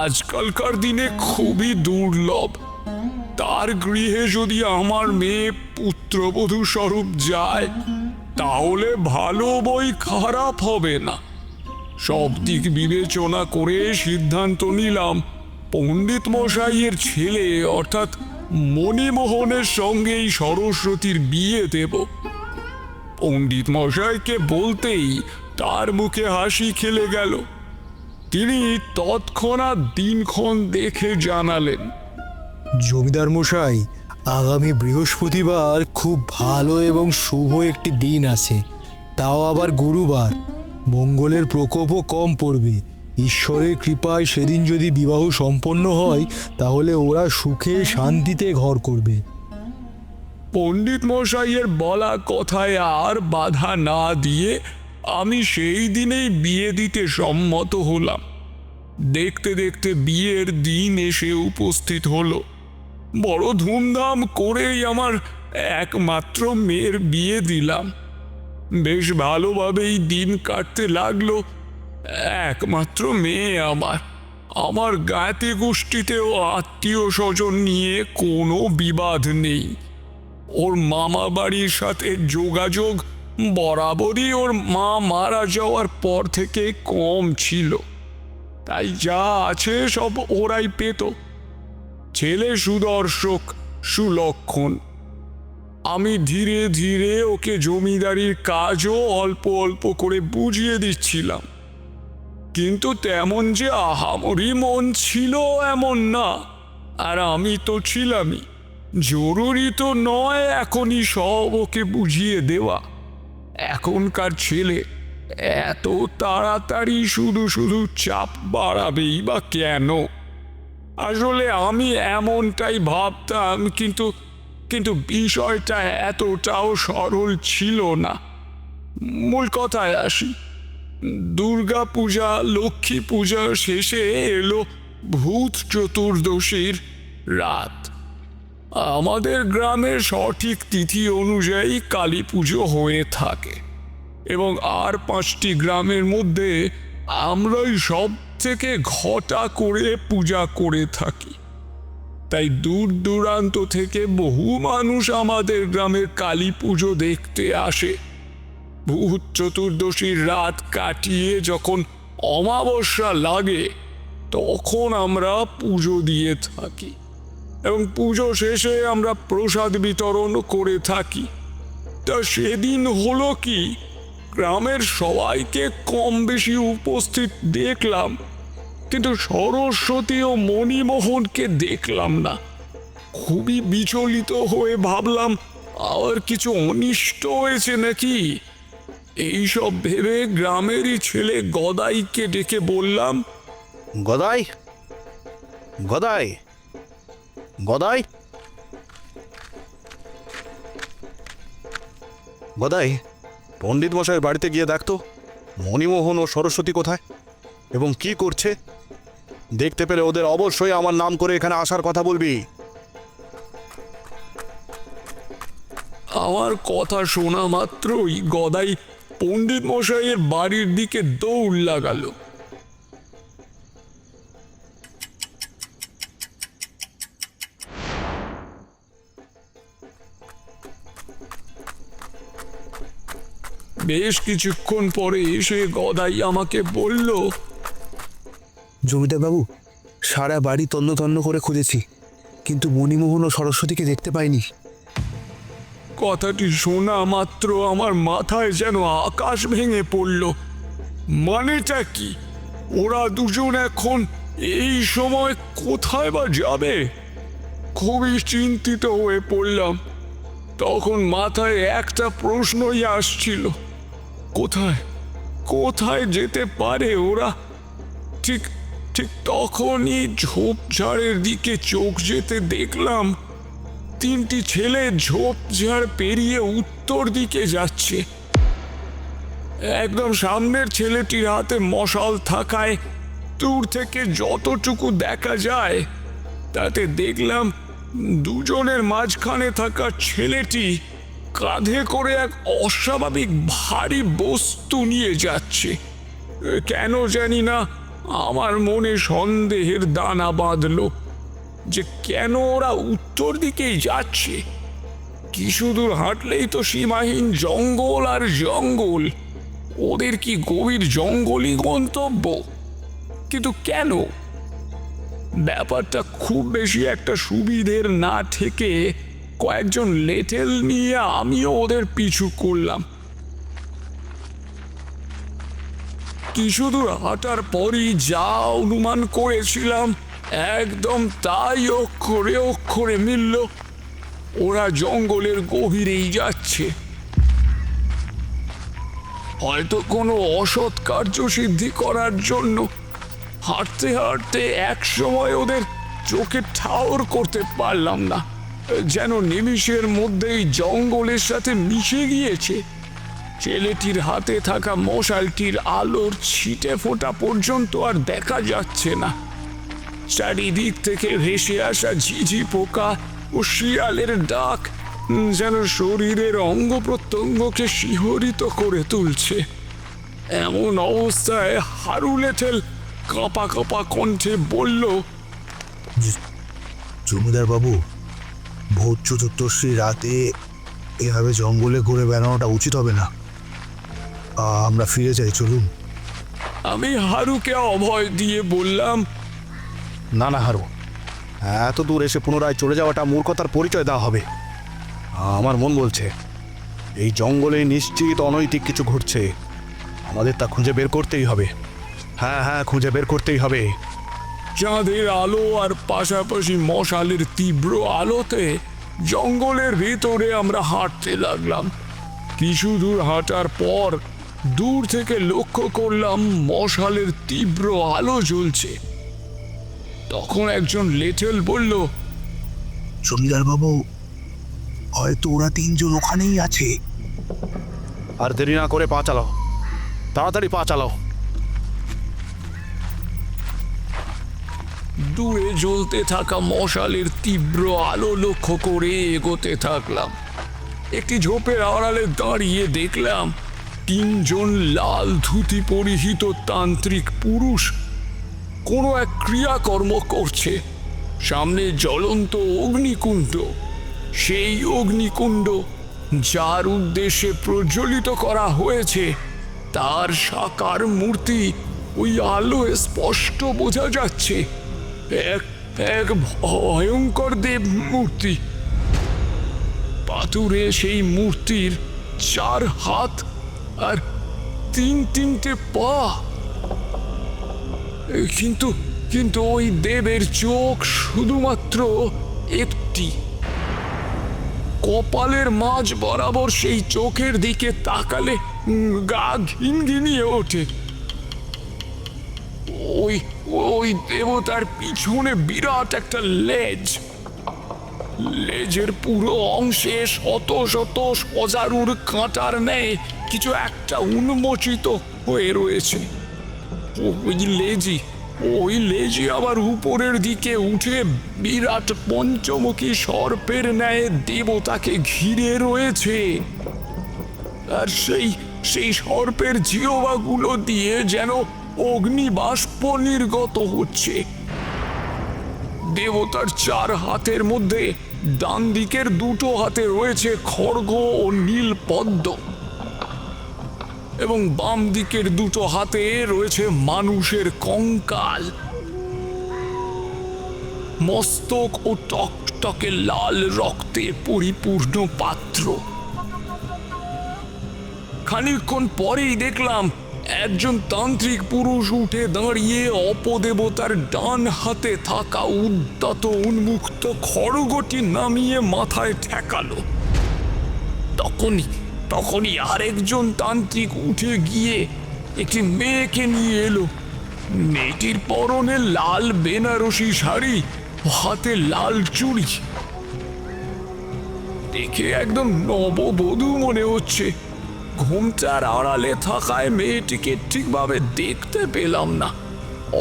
আজকালকার দিনে খুবই দুর্লভ। তার গৃহে যদি আমার মেয়ে পুত্রবধূ স্বরূপ যায় তাহলে ভালো বই খারাপ হবে না। সব দিক বিবেচনা করে সিদ্ধান্ত নিলাম পণ্ডিত মশাইয়ের ছেলে অর্থাৎ মণিমোহনের সঙ্গেই সরস্বতীর বিয়ে দেব। পণ্ডিত মশাইকে বলতেই তার মুখে হাসি খেলে গেল। তিনি তৎক্ষণাৎ দিনক্ষণ দেখে জানালেন, জমিদার মশাই, আগামী বৃহস্পতিবার খুব ভালো এবং শুভ একটি দিন আছে, তাও আবার গুরুবার। মঙ্গলের প্রকোপও কম পড়বে। ঈশ্বরের কৃপায় সেদিন যদি বিবাহ সম্পন্ন হয় তাহলে ওরা সুখে শান্তিতে ঘর করবে। পণ্ডিত মশাইয়ের বলা কথায় আর বাধা না দিয়ে আমি সেই দিনেই বিয়ে দিতে সম্মত হলাম। দেখতে দেখতে বিয়ের দিন এসে উপস্থিত হলো। বড় ধুমধাম করেই আমার একমাত্র মেয়ের বিয়ে দিলাম। বেশ ভালোভাবেই দিন কাটতে লাগলো। একমাত্র মেয়ে আমার জ্ঞাতি গোষ্ঠীতেও আত্মীয় স্বজন নিয়ে কোনো বিবাদ নেই। ওর মামা বাড়ির সাথে যোগাযোগ বরাবরই ওর মা মারা যাওয়ার পর থেকে কম ছিল, তাই যা আছে সব ওরাই পেত। ছেলে সুদর্শক, সুলক্ষণ। আমি ধীরে ধীরে ওকে জমিদারির কাজও অল্প অল্প করে বুঝিয়ে দিচ্ছিলাম, কিন্তু তেমন যে আহামরি মন ছিল এমন না। আর আমি তো ছিলামই। জরুরি তো নয় এখনই সব ওকে বুঝিয়ে দেওয়া। এখনকার ছেলে এত তাড়াতাড়ি শুধু শুধু চাপ বাড়াবেই বা কেন? আসলে আমি এমনটাই ভাবতাম, কিন্তু বিষয়টা এতটাও সরল ছিল না। মূল কথায় আসি, দুর্গা পূজা লক্ষ্মী পূজা শেষে এলো ভূত চতুর্দশীর রাত। আমাদের গ্রামের সঠিক তিথি অনুযায়ী কালী পুজো হয়ে থাকে এবং আর 5টি গ্রামের মধ্যে আমরাই সব থেকে ঘটা করে পূজা করে থাকি। তাই দূর দূরান্ত থেকে বহু মানুষ আমাদের গ্রামের কালী পুজো দেখতে আসে। ভূত চতুর্দশীর রাত কাটিয়ে যখন অমাবস্যা লাগে তখন আমরা পুজো দিয়ে থাকি এবং পুজো শেষে আমরা প্রসাদ বিতরণ করে থাকি। তা সেদিন হলো কি, গ্রামের সবাইকে কম বেশি উপস্থিত দেখলাম, কিন্তু সরস্বতী ও মণিমোহনকে দেখলাম না। খুবই বিচলিত হয়ে ভাবলাম আর কিছু অনিষ্ট হয়েছে নাকি। এইসব ভেবে গ্রামেরই ছেলে গদাইকে ডেকে বললাম, গদাই, গদাই, গদাই, গদাই, পণ্ডিত মশাইয়ের বাড়িতে গিয়ে দেখতো মণিমোহন ও সরস্বতী কোথায় এবং কি করছে। দেখতে পেলে ওদের অবশ্যই আমার নাম করে এখানে আসার কথা বলবি। আমার কথা শোনা মাত্রই গদাই পণ্ডিত মশাইয়ের বাড়ির দিকে দৌড় লাগালো। বেশ কিছুক্ষণ পরে এসে গদাই আমাকে বলল, জমিদার বাবু, সারা বাড়ি তন্ন তন্ন করে খুঁজেছি, কিন্তু মণিমোহন ও সরস্বতীকে দেখতে পাইনি। কথাটি শোনা মাত্র আমার মাথায় যেন আকাশ ভেঙে পড়ল। মানেটা কি? ওরা দুজন এখন এই সময় কোথায় বা যাবে? খুবই চিন্তিত হয়ে পড়লাম। তখন মাথায় একটা প্রশ্নই আসছিল, কোথায় কোথায় যেতে পারে ওরা? ঠিক ঠিক তখনই ঝোপঝাড়ের দিকে চোখ যেতে দেখলাম তিনটি ছেলে ঝোপঝাড় পেরিয়ে উত্তর দিকে যাচ্ছে। একদম সামনের ছেলেটির হাতে মশাল থাকায় দূর থেকে যতটুকু দেখা যায় তাতে দেখলাম দুজনের মাঝখানে থাকা ছেলেটি কাঁধে করে এক অস্বাভাবিক ভারী বস্তু নিয়ে যাচ্ছে। কেন জানি না আমার মনে সন্দেহের দানা বাঁধলো যে কেন ওরা উত্তর দিকেই যাচ্ছে। কিছু দূর হাঁটলেই তো সীমাহীন জঙ্গল আর জঙ্গল। ওদের কি গভীর জঙ্গলই গন্তব্য? কিন্তু কেন? ব্যাপারটা খুব বেশি একটা সুবিধের না থেকে কয়েকজন লেটেল নিয়ে আমিও ওদের পিছু করলাম। কিছু দূর হাঁটার পরই যা অনুমান করেছিলাম একদম তাই অক্ষরে অক্ষরে মিলল। ওরা জঙ্গলের গভীরেই যাচ্ছে। হয়তো কোনো অসৎ কার্য সিদ্ধি করার জন্য। হাঁটতে হাঁটতে এক সময় ওদের চোখে ঠাউর করতে পারলাম না, যেন নিমিষের মধ্যেই জঙ্গলের সাথে মিশে গিয়েছে। ছেলেটির হাতে থাকা মশালটির আলোর ছিটে ফোঁটা পর্যন্ত আর দেখা যাচ্ছে না। চারিদিক থেকে ভেসে আসা ঝিঝি পোকা ও শিয়ালের ডাক যেন শরীরের অঙ্গ প্রত্যঙ্গকে শিহরিত করে তুলছে। এমন অবস্থায় হারুলেটেল কাঁপা কাঁপা কণ্ঠে বলল, জমিদার বাবু, ভোর চতুর্দশী রাতে এভাবে জঙ্গলে ঘুরে বেড়ানোটা উচিত হবে না। আমরা ফিরে যাই, চলুন। আমি হারুকে অভয় দিয়ে বললাম, না না হারু, এত দূর এসে পুনরায় চলে যাওয়াটা মূর্খতার পরিচয় দেওয়া হবে। আমার মন বলছে এই জঙ্গলে নিশ্চিত অনৈতিক কিছু ঘটছে। আমাদের তা খুঁজে বের করতেই হবে। হ্যাঁ হ্যাঁ, খুঁজে বের করতেই হবে। চাঁদের আলো আর পাশাপাশি মশালের তীব্র আলোতে জঙ্গলের ভিতরে আমরা হাঁটতে লাগলাম। কিছু দূর হাঁটার পর দূর থেকে লক্ষ্য করলাম মশালের তীব্র আলো জ্বলছে। তখন একজন লেটেল বলল, জমিদার বাবু, হয়তো ওরা তিনজন ওখানেই আছে। আর দেরি না করে পা চালাও, তাড়াতাড়ি পা চালাও। দূরে জ্বলতে থাকা মশালের তীব্র আলো লক্ষ্য করে এগোতে থাকলাম। একটি ঝোপের আড়ালে দাঁড়িয়ে দেখলাম তিনজন লাল ধুতি পরিহিত তান্ত্রিক পুরুষ কোনো এক ক্রিয়াকর্ম করছে। সামনে জ্বলন্ত অগ্নিকুণ্ড, সেই অগ্নিকুণ্ড যার উদ্দেশ্যে প্রজ্বলিত করা হয়েছে তার সাকার মূর্তি ওই আলোয় স্পষ্ট বোঝা যাচ্ছে। এক এক ভয়ঙ্কর দেব মূর্তি। পাথুরে সেই মূর্তির 4 হাত আর 3 পা। কিন্তু কিন্তু ওই দেবের চোখ শুধুমাত্র একটি। কপালের মাঝ বরাবর সেই চোখের দিকে তাকালে গা ঘিনঘিনিয়ে ওঠে। ওই ওই দেবতার পিছনে বিরাট একটা লেজ। লেজের পুরো অংশে শত শত সজারুর কাঁটার ন্যায় কিছু একটা উন্মোচিত হয়ে রয়েছে। ওই লেজি আবার উপরের দিকে উঠে বিরাট পঞ্চমুখী সর্পের ন্যায় দেবতাকে ঘিরে রয়েছে। আর সেই সর্পের জিহ্বাগুলো দিয়ে যেন অগ্নিবাষ্প নির্গত হচ্ছে। দেবতার 4 হাতের মধ্যে ডান দিকের 2 হাতে রয়েছে খড়গ ও নীল পদ্ম, এবং বাম দিকের 2 হাতে রয়েছে মানুষের কঙ্কাল। মস্তক ও টকটকে লাল রক্তে পরিপূর্ণ পাত্র। খানিকক্ষণ পরেই দেখলাম একজন তান্ত্রিক পুরুষ উঠে দাঁড়িয়ে অপদেবতার ডান হাতে থাকা উদ্যত উন্মুক্ত খড়গটি নামিয়ে মাথায় ঠেকালো। তখনই আরেকজন তান্ত্রিক উঠে গিয়ে একটি মেয়েকে নিয়ে এলো। মেয়েটির পরনে লাল বেনারসি শাড়ি, হাতে লাল চুড়ি। দেখে একদম নববধূ মনে হচ্ছে। ঘোমটার আড়ালে থাকায় মেয়েটিকে ঠিকভাবে দেখতে পেলাম না।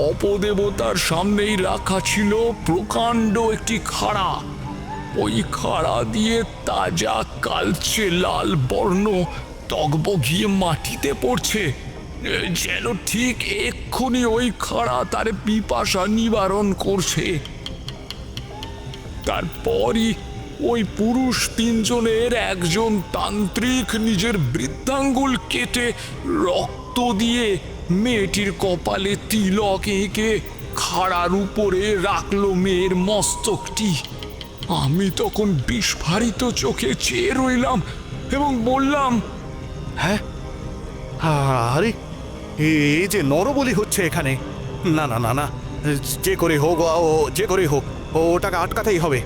অপদেবতার সামনেই রাখা ছিল প্রকাণ্ড একটি খাড়া। ওই খাড়া দিয়ে তাজা কালচে লাল বর্ণ টগবগিয়ে মাটিতে পড়ছে, যেন ঠিক এক্ষুনি ওই খাড়া তার পিপাসা নিবারণ করছে। তারপরই ওই পুরুষ 3 জনের একজন তান্ত্রিক নিজের বৃদ্ধাঙ্গুল কেটে রক্ত দিয়ে মেয়েটির কপালে তিলক এঁকে খাড়ার উপরে রাখলো মেয়ের মস্তকটি। আমি তখন বিস্ফারিত চোখে চেয়ে রইলাম এবং বললাম, হ্যাঁ, আরে এই যে নরবলি হচ্ছে এখানে। না না না না, যে করে হোক ওটাকে আটকাতেই হবে।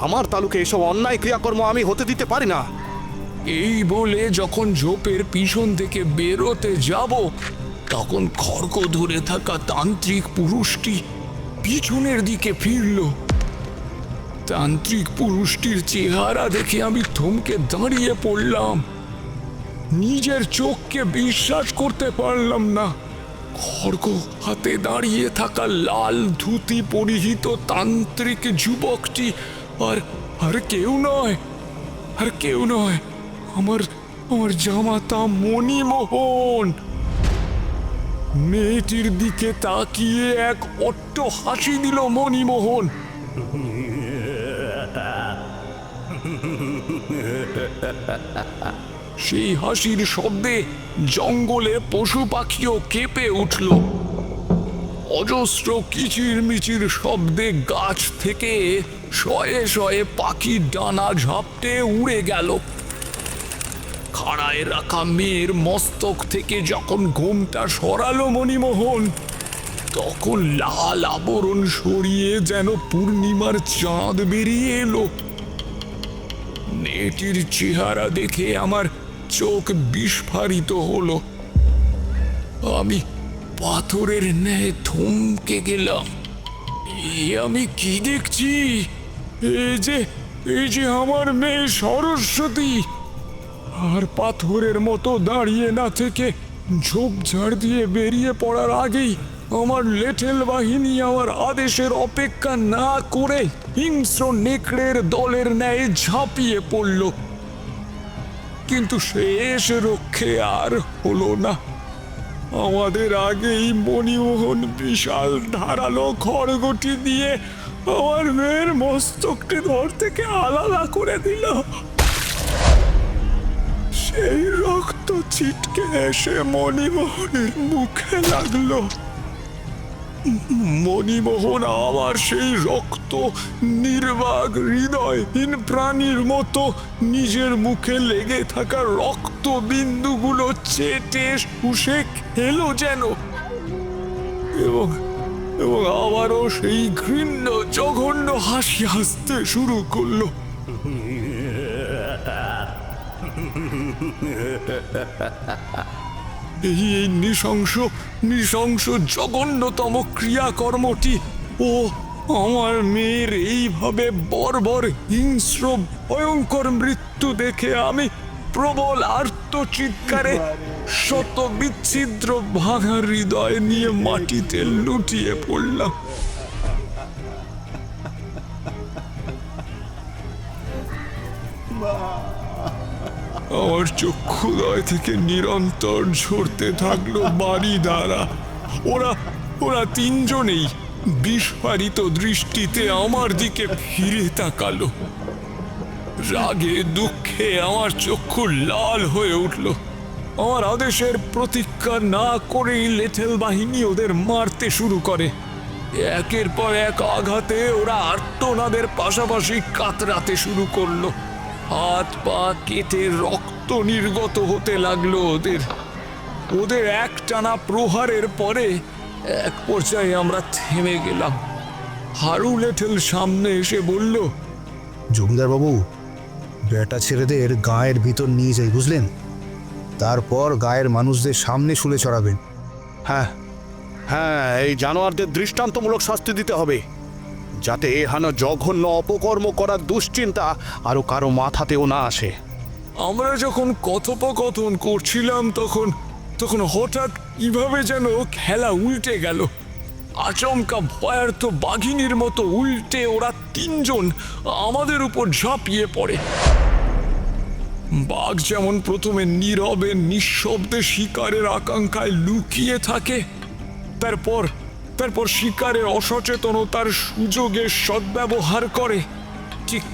আমার তালুকে এসব অন্যায় ক্রিয়াকর্ম আমি হতে দিতে পারি না। এই বলে যখন ঝোপের পিছন থেকে বেরোতে যাব, তখন খড়গ ধরে থাকা তান্ত্রিক পুরুষটি পিছনের দিকে ফিরল। তান্ত্রিক পুরুষটির চেহারা দেখে আমি থমকে দাঁড়িয়ে পড়লাম। নিজের চোখকে বিশ্বাস করতে পারলাম না। খড়গ হাতে দাঁড়িয়ে থাকা লাল ধুতি পরিহিত তান্ত্রিক যুবকটি আর কেউ নয়, আমার জামাতা মণিমোহন। মেয়েটির দিকে তাকিয়ে এক অট্ট হাসি দিল মণিমোহন। সেই হাসির শব্দে জঙ্গলে পশু পাখিও কেঁপে উঠল। অজস্র কিচিরমিচির শব্দে গাছ থেকে শয়ে শয়ে পাখি ডানা ঝাপটে উড়ে গেল। খাড়ায় রাখা মেয়ের মস্তক থেকে যখন ঘোমটা সরালো মণিমোহন, তখন লাল আবরণ সরিয়ে যেন পূর্ণিমার চাঁদ বেরিয়ে এলো। মেয়েটির চেহারা দেখে আমার চোখ বিস্ফারিত হলো। আমি পাথরের ন্যায় থমকে গেলাম। আমি কি দেখছি? এই যে আমার মেয়ে সরস্বতী। আর পাথরের মতো দাঁড়িয়ে না থেকে ঝোপঝাড় দিয়ে বেরিয়ে পড়ার আগেই আমার লেঠেল বাহিনী আমার আদেশের অপেক্ষা না করে হিংস্র নেকড়ের দলের ন্যায় ঝাঁপিয়ে পড়ল। কিন্তু শেষ রক্ষে আর হলো না। আমাদের আগেই মণিমোহন বিশাল ধারালো খড়গটি দিয়ে আমার মেয়ের মস্তকটি ধর থেকে আলাদা করে দিল। সেই রক্ত ছিটকে এসে মণিমোহনের মুখে লাগলো। মণিমোহন আমার সেই রক্ত নির্বাক হৃদয়হীন প্রাণীর মতো নিজের মুখে লেগে থাকা রক্ত বিন্দুগুলো চেটে শুষে খেলো যেন, এবং এবং আবারও সেই ঘৃণ্য জঘন্য হাসি হাসতে শুরু করলো। এই নৃশংস জঘন্যতম ক্রিয়াকর্মটি ও আমার মেয়ের এইভাবে বর্বর হিংস্র ভয়ঙ্কর মৃত্যু দেখে আমি প্রবল আর্তচিৎকারে শত বিচ্ছিদ্র ভাঙা হৃদয় নিয়ে মাটিতে লুটিয়ে পড়লাম। আমার চক্ষুদয় থেকে নিরন্তর ঝরতে থাকলো বাড়ি দ্বারা। ওরা তিনজনেই বিস্ফারিত দৃষ্টিতে আমার দিকে ফিরে তাকালো। রাগে দুঃখে আমার চক্ষু লাল হয়ে উঠল। আমার আদেশের প্রতীক্ষা না করেই লেঠেল বাহিনী ওদের মারতে শুরু করে। একের পর এক আঘাতে ওরা আর্তনাদের পাশাপাশি কাতরাতে শুরু করলো। হাত পা কেটে রক্ত নির্গত হতে লাগলো ওদের একটানা প্রহারের পরে এক পর্যায়ে আমরা থেমে গেলাম। হারু লেঠেল সামনে এসে বলল, জমিদার বাবু, বেটা ছেলেদের গায়ের ভিতর নিয়ে যাই, বুঝলেন? তারপর গায়ের মানুষদের সামনে শুলে চড়াবেন। হ্যাঁ হ্যাঁ, এই জানোয়ারদের দৃষ্টান্তমূলক শাস্তি দিতে হবে, যাতে এহানো জঘন্য অপকর্ম করার দুশ্চিন্তা আরো কারো মাথাতেও না আসে। আমরা যখন কথোপকথন করছিলাম তখন হঠাৎ কিভাবে যেন খেলা উল্টে গেল। আচমকা ভয়ার্থ বাঘিনীর মতো উল্টে ওরা তিনজন আমাদের উপর ঝাঁপিয়ে পড়ে। বাঘ যেমন প্রথমে নীরবে নিঃশব্দে শিকারের আকাঙ্ক্ষায় লুকিয়ে থাকে, তারপর শিকারের অসচেতনতার সুযোগে সদ্ব্যবহার করে, ঠিক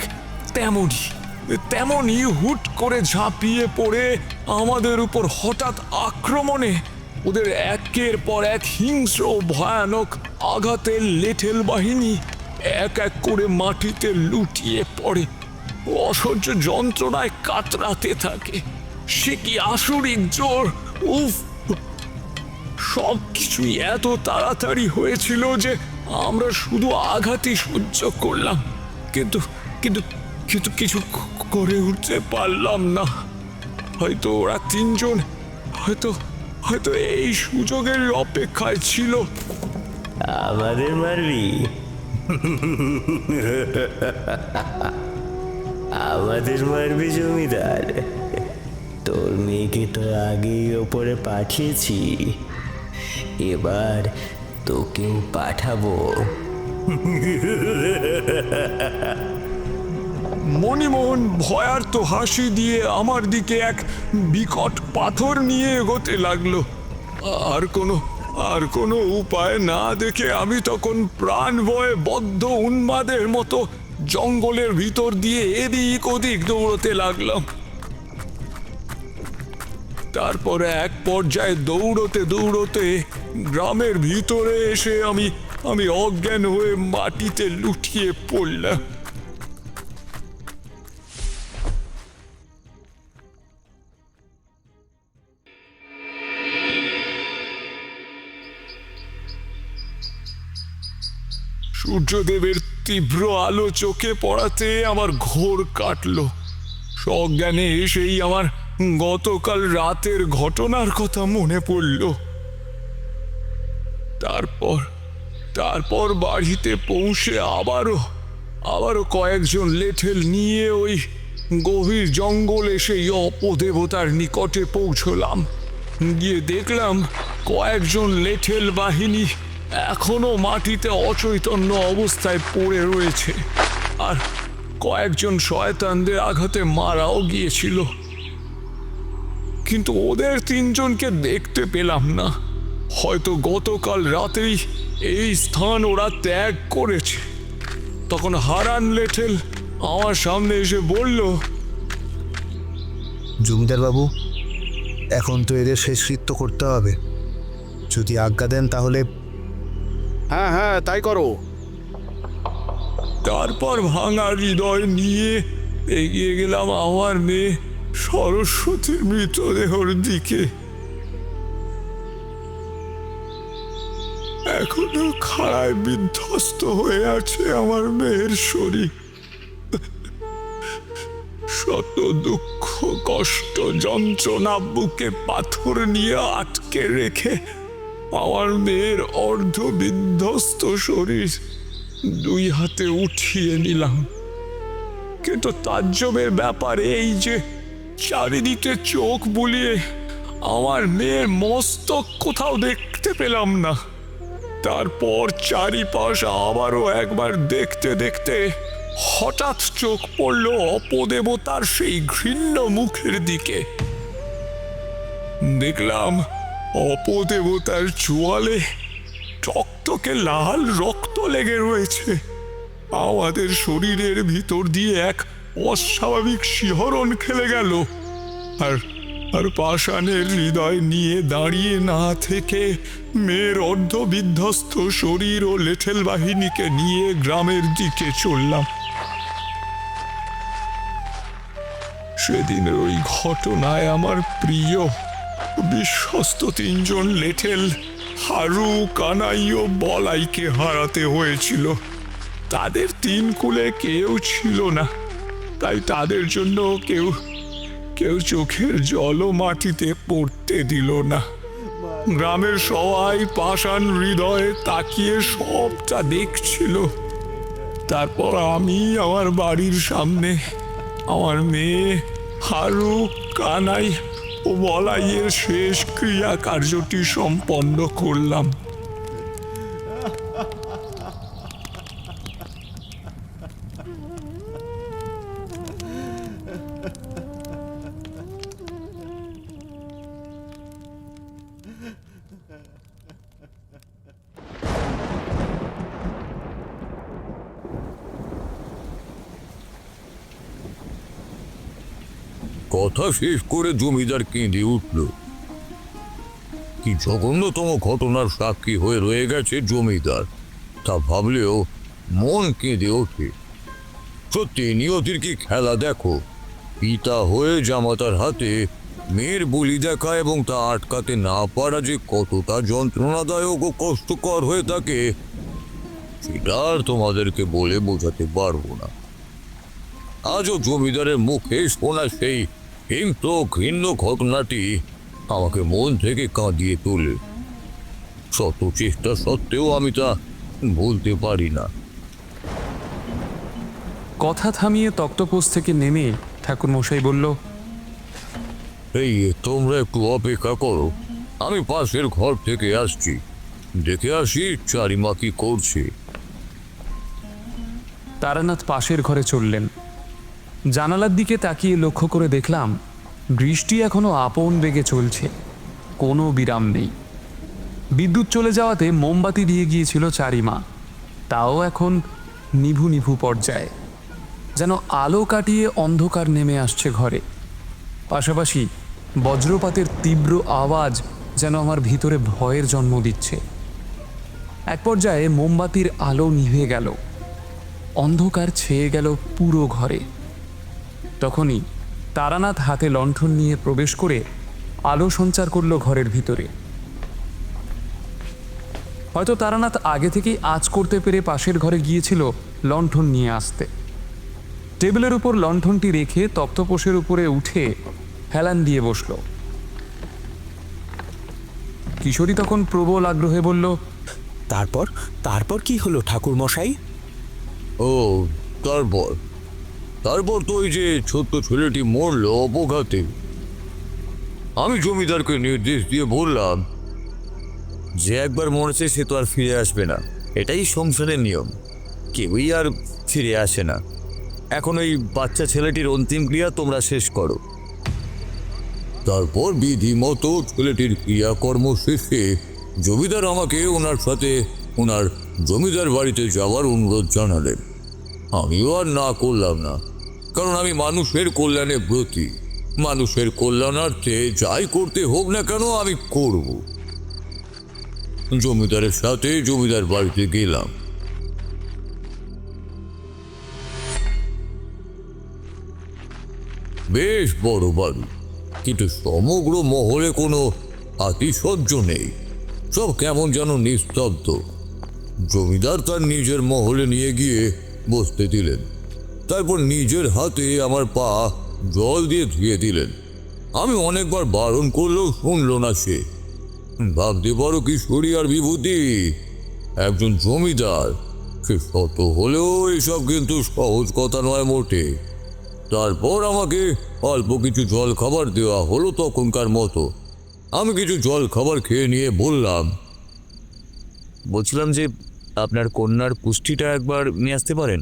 তেমনই হুট করে ঝাঁপিয়ে পড়ে আমাদের উপর হঠাৎ আক্রমণে ওদের একের পর এক হিংস্র ভয়ানক আঘাতের লেঠেল বাহিনী এক এক করে মাটিতে লুটিয়ে পড়ে, অসহ্য যন্ত্রণায় কাতরাতে থাকে। সে কি আসরিক জোর! উফ! সব কিছুই এত তাড়াতাড়ি হয়েছিল যে আমরা শুধু আঘাতই সহ্য করলাম, কিন্তু কিছু করে উঠতে পারলাম না। হয়তো ওরা তিনজন হয়তো এই সুযোগের অপেক্ষায় ছিল। আমাদের মারবি? আমাদের মারবি জমিদার? তোর মেয়েকে তো আগেই ওপরে পাঠিয়েছি, এবার তোকেও পাঠাবো। মণিমোহন ভয়ার্ত হাসি দিয়ে আমার দিকে এক বিকট পাথর নিয়ে এগোতে লাগলো। আর কোনো উপায় না দেখে আমি তখন প্রাণ ভয়ে বদ্ধ উন্মাদের মতো জঙ্গলের ভিতর দিয়ে এদিক ওদিক দৌড়তে লাগলাম। তারপরে এক পর্যায়ে দৌড়তে গ্রামের ভিতরে এসে আমি অজ্ঞান হয়ে মাটিতে লুটিয়ে পড়লাম। সূর্যদেবের তীব্র আলো চোখে পড়াতে আমার ঘোর কাটল। সজ্ঞানে এসেই আমার গতকাল রাতের ঘটনার কথা মনে পড়ল। তারপর বাড়িতে পৌঁছে আবারও কয়েকজন লেঠেল নিয়ে ওই গভীর জঙ্গলে সেই অপদেবতার নিকটে পৌঁছলাম। গিয়ে দেখলাম কয়েকজন লেঠেল বাহিনী এখনো মাটিতে অচৈতন্য অবস্থায় পড়ে রয়েছে, আর কয়েকজন শয়তানদের আঘাতে মারাও গিয়েছিল, কিন্তু ওদের তিনজনকে দেখতে পেলাম না। হয়তো গতকাল রাতেই এই স্থান ওরা ত্যাগ করেছে। তখন হারান লেঠেল আমার সামনে এসে বলল, জমিদার বাবু, এখন তো এদের শেষকৃত্য করতে হবে। যদি আজ্ঞা দেন তাহলে। হ্যাঁ হ্যাঁ, তাই করো। তারপর ভাঙা হৃদয় নিয়ে এগিয়ে গেলাম আমার মেয়ে সরস্বতীর মৃতদেহর দিকে। এখনো খাড়ায় বিধ্বস্ত হয়ে আছে আমার মেয়ের শরীর। শত দুঃখ কষ্ট যন্ত্রণা বুকে পাথর নিয়ে আটকে রেখে আমার মেয়ের অর্ধ বিধ্বস্ত শরীর দুই হাতে উঠিয়ে নিলাম। কিন্তু তাজ্জবের ব্যাপার এই যে চারিদিকে চোখ বুলিয়ে আমার মেয়ের মস্তক কোথাও দেখতে পেলাম না। তারপর চারিপাশ আবারও একবার দেখতে দেখতে হঠাৎ চোখ পড়ল অপদেবতার সেই ঘৃণ্য মুখের দিকে। দেখলাম অপদেবতার চোয়ালে টকটকে লাল রক্ত লেগে রয়েছে। আমাদের শরীরের ভিতর দিয়ে এক অস্বাভাবিক শিহরণ খেলে গেল। আর পাষাণের হৃদয় নিয়ে দাঁড়িয়ে না থেকে মেয়ের অর্ধ বিধ্বস্ত শরীর ও লেঠেল বাহিনীকে নিয়ে গ্রামের দিকে চললাম। সেদিনের ওই ঘটনায় আমার প্রিয় বিশ্বস্ত তিনজন লেঠেল হারু, কানাই ও বলাইকে হারাতে হয়েছিল। তাদের তিন কুলে কেউ ছিল না, তাই তাদের জন্য কেউ চোখের জলও মাটিতে পড়তে দিল না। গ্রামের সবাই পাষাণ হৃদয়ে তাকিয়ে সবটা দেখছিল। তারপর আমি আমার বাড়ির সামনে আমার মেয়ে হারু, কানাই ও বলাইয়ের শেষ ক্রিয়া কার্যটি সম্পন্ন করলাম। কথা শেষ করে জমিদার কেঁদে উঠল। কি জঘন্যতম ঘটনার সাক্ষী হয়ে রয়ে গেছে জমিদার, তা ভাবলেও মন কেঁদে ওঠে। সত্যি নিয়তির কি খেলা দেখো! পিতা হয়ে জামাতার হাতে মেয়ের বলি দেখা এবং তা আটকাতে না পারা যে কতটা যন্ত্রণাদায়ক ও কষ্টকর হয়ে থাকে সেটা আর তোমাদেরকে বলে বোঝাতে পারবো না। আজও জমিদারের মুখে শোনা সেই হিংস্র ঘৃণ্য ঘটনাটি আমাকে মন থেকে কাঁদিয়ে তোলে। শত চেষ্টা সত্ত্বেও আমি তা বলতে পারি না। কথা থামিয়ে তক্তপোষ থেকে নেমে ঠাকুরমশাই বলল, এই তোমরা একটু অপেক্ষা করো, আমি পাশের ঘর থেকে আসছি, দেখে আসি চারিমা কি করছে। তারানাথ পাশের ঘরে চললেন। জানালার দিকে তাকিয়ে লক্ষ্য করে দেখলাম বৃষ্টি এখনো আপন বেগে চলছে, কোনো বিরাম নেই। বিদ্যুৎ চলে যাওয়াতে মোমবাতি দিয়ে গিয়েছিল চারিমা, তাও এখন নিভু নিভু পর্যায়ে, যেন আলো কাটিয়ে অন্ধকার নেমে আসছে ঘরে। পাশাপাশি বজ্রপাতের তীব্র আওয়াজ যেন আমার ভিতরে ভয়ের জন্ম দিচ্ছে। এক পর্যায়ে মোমবাতির আলো নিভে গেল, অন্ধকার ছেয়ে গেল পুরো ঘরে। তখনই তারানাথ হাতে লণ্ঠন নিয়ে প্রবেশ করে আলো সঞ্চার করল ঘরের ভিতরে। হয়তো তারানাথ আগে থেকেই আঁচ করতে পেরে পাশের ঘরে গিয়েছিল লণ্ঠন নিয়ে আসতে। টেবিলের উপর লণ্ঠনটি রেখে তক্তপোষের উপরে উঠে হেলান দিয়ে বসল। কিশোরী তখন প্রবল আগ্রহে বলল, তারপর কি হলো ঠাকুর মশাই? ও তারপর তো ওই যে ছোট্ট ছেলেটি মরল অপঘাতে। আমি জমিদারকে নির্দেশ দিয়ে বললাম, যে একবার মরেছে সে তো আর ফিরে আসবে না, এটাই সংসারের নিয়ম, কেউই আর ফিরে আসে না। এখন ওই বাচ্চা ছেলেটির অন্তিম ক্রিয়া তোমরা শেষ করো। তারপর বিধি মতো ছেলেটির ক্রিয়াকর্ম শেষে জমিদার আমাকে ওনার সাথে ওনার জমিদার বাড়িতে যাওয়ার অনুরোধ জানালেন। আমিও আর না করলাম না, কারণ আমি মানুষের কল্যাণে ব্রতী। মানুষের কল্যাণার্থে যাই করতে হোক না কেন আমি করব। জমিদারের সাথে জমিদার বাড়িতে গেলাম। বেশ বড় বাড়ি, কিন্তু সমগ্র মহলে কোনো আতিশয্য নেই। সব কেমন যেন নিস্তব্ধ। জমিদার তার নিজের মহলে নিয়ে গিয়ে বসতে দিলেন। তারপর নিজের হাতে আমার পা জল দিয়ে ধুয়ে দিলেন। আমি অনেকবার বারণ করলেও শুনল না সে। ভাবতে পারো কিশোরী আর বিভূতি, একজন জমিদার, সে শত হলেও এসব কিন্তু সহজ কথা নয় মোটে। তারপর আমাকে অল্প কিছু জল খাবার দেওয়া হলো তখনকার মতো। আমি কিছু জল খাবার খেয়ে নিয়ে বললাম, বলছিলাম যে আপনার কন্যার পুষ্টিটা একবার নিয়ে আসতে পারেন?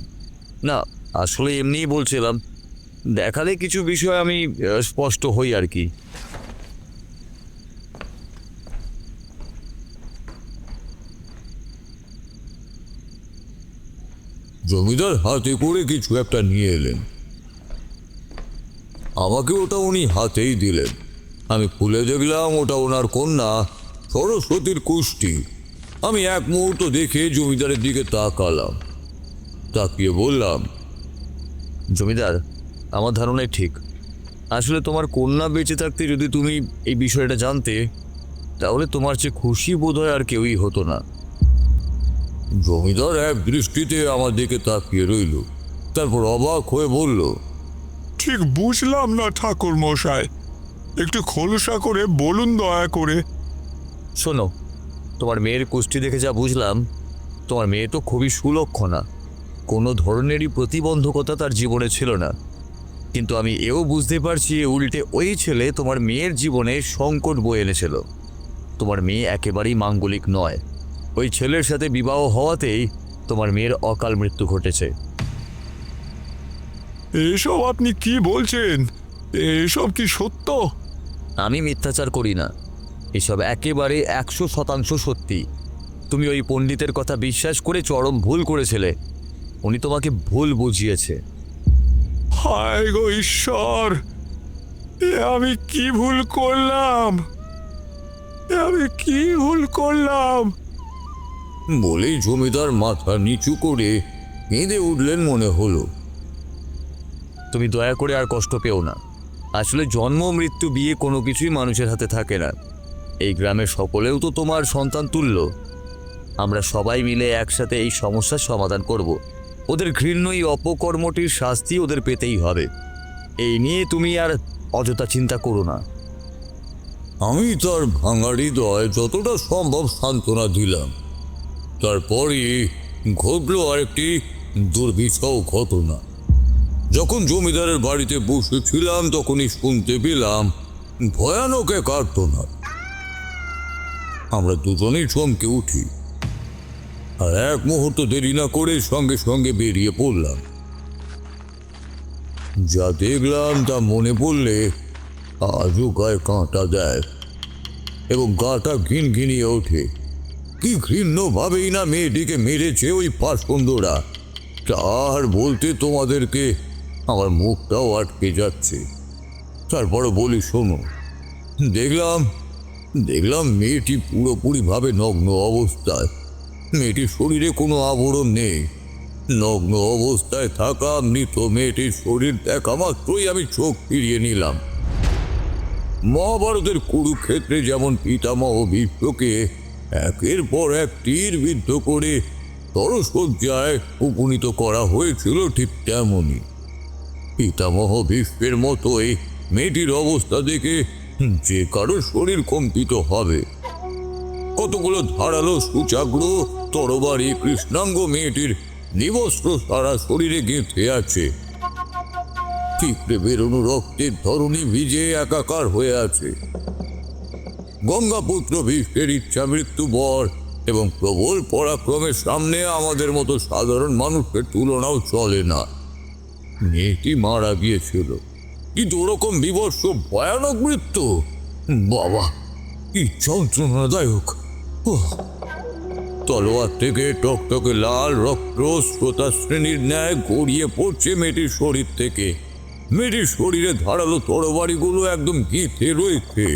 না, আসলে এমনিই বলছিলাম, দেখালে কিছু বিষয় আমি স্পষ্ট হই আর কি। জমিদার হাতে করে কিছু একটা নিয়ে এলেন। আমাকে ওটা উনি হাতেই দিলেন। আমি খুলে দেখলাম ওটা ওনার কন্যা সরস্বতীর কুষ্টি। আমি এক মুহূর্ত দেখে জমিদারের দিকে তাকালাম। তাকিয়ে বললাম, জমিদার, আমার ধারণাই ঠিক। আসলে তোমার কন্যা বেঁচে থাকতে যদি তুমি এই বিষয়টা জানতে, তাহলে তোমার চেয়ে খুশি বোধ হয় আর কেউই হতো না। জমিদার এক দৃষ্টিতে আমার দিকে তাকিয়ে রইল, তারপর অবাক হয়ে বলল, ঠিক বুঝলাম না ঠাকুর মশাই, একটু খোলসা করে বলুন দয়া করে। শোনো, তোমার মেয়ের কুষ্টি দেখে যা বুঝলাম, তোমার মেয়ে তো খুবই সুলক্ষণা। কোনো ধরনেরই প্রতিবন্ধকতা তার জীবনে ছিল না। কিন্তু আমি এও বুঝতে পারছি উল্টে ওই ছেলে তোমার মেয়ের জীবনে সংকট বয়ে এনেছিল। তোমার মেয়ে একেবারেই মাঙ্গলিক নয়। ওই ছেলের সাথে বিবাহ হওয়াতেই তোমার মেয়ের অকাল মৃত্যু ঘটেছে। এসব আপনি কি বলছেন? এসব কি সত্য? আমি মিথ্যাচার করি না, এসব একেবারে 100% সত্যি। তুমি ওই পণ্ডিতের কথা বিশ্বাস করে চরম ভুল করেছিলে। উনি তোমাকে ভুল বুঝিয়েছে। হায় গো ঈশ্বর, আমি কি ভুল করলাম? আমি কি ভুল করলাম? বলেই জমিদার মাথা নিচু করে কেঁদে উঠলেন মনে হলো। তুমি দয়া করে আর কষ্ট পেও না। আসলে জন্ম মৃত্যু বিয়ে কোনো কিছুই মানুষের হাতে থাকে না। এই গ্রামের সকলেও তো তোমার সন্তান তুল্য। আমরা সবাই মিলে একসাথে এই সমস্যার সমাধান করব। ওদের ঘৃণ্য এই অপকর্মটির শাস্তি ওদের পেতেই হবে। এই নিয়ে তুমি আর অযথা চিন্তা করো না। আমি তার ভাঙা হৃদয় যতটা সম্ভব সান্ত্বনা দিলাম। তারপরই ঘটল আরেকটি দুর্বিষহ ঘটনা। যখন জমিদারের বাড়িতে বসেছিলাম তখনই শুনতে পেলাম ভয়ানক এক আর্তনাদ। আমরা দুজনেই চমকে উঠি আর এক মুহূর্ত দেরি না করে সঙ্গে সঙ্গে বেরিয়ে পড়লাম। যা দেখলাম তা মনে পড়লে আজও গায়ে কাঁটা দেয় এবং গাটা ঘিন ঘিনিয়ে ওঠে। কি ঘৃণ্যভাবেই না মেয়েটিকে মেরেছে ওই পাষণ্ডরা, তার বলতে তোমাদেরকে আমার মুখটাও আটকে যাচ্ছে। তারপরে বলি, শোনো, দেখলাম মেয়েটি পুরোপুরিভাবে নগ্ন অবস্থায়। মেয়েটির শরীরে কোনো আবরণ নেই। নগ্ন অবস্থায় থাকা মৃত মেয়েটির শরীর দেখা মাত্রই আমি চোখ ফিরিয়ে নিলাম। মহাভারতের কুরুক্ষেত্রে যেমন পিতামহ ভীষ্মকে একের পর এক তীর বিদ্ধ করে তরসজ্জায় উপনীত করা হয়েছিল, ঠিক তেমনই পিতামহ ভীষ্মের মতোই মেয়েটির অবস্থা দেখে যে কারো শরীর কম্পিত হবে। কতগুলো ধারালো সুচাগ্র তরবারি কৃষ্ণাঙ্গ মেয়েটির নিবস্ত্র সারা শরীরে গেঁথে আছে। ঠিকরে বেরোনো রক্তের ধরনী ভিজে একাকার হয়ে আছে। গঙ্গাপুত্র ভীষ্মের ইচ্ছা মৃত্যু বর এবং প্রবল পরাক্রমের সামনে আমাদের মতো সাধারণ মানুষের তুলনাও চলে না। মেয়েটি মারা গিয়েছিল, কিন্তু ওরকম বিভৎস ভয়ানক মৃত্যু, বাবা কি যন্ত্রণাদায়ক! তলোয়ার থেকে টকটকে লাল রক্ত শ্রোতা শ্রেণীর ন্যায় গড়িয়ে পড়ছে মেয়েটির শরীর থেকে। মেয়েটির শরীরে ধারালো তরবারিগুলো একদম গিথে রয়েছে।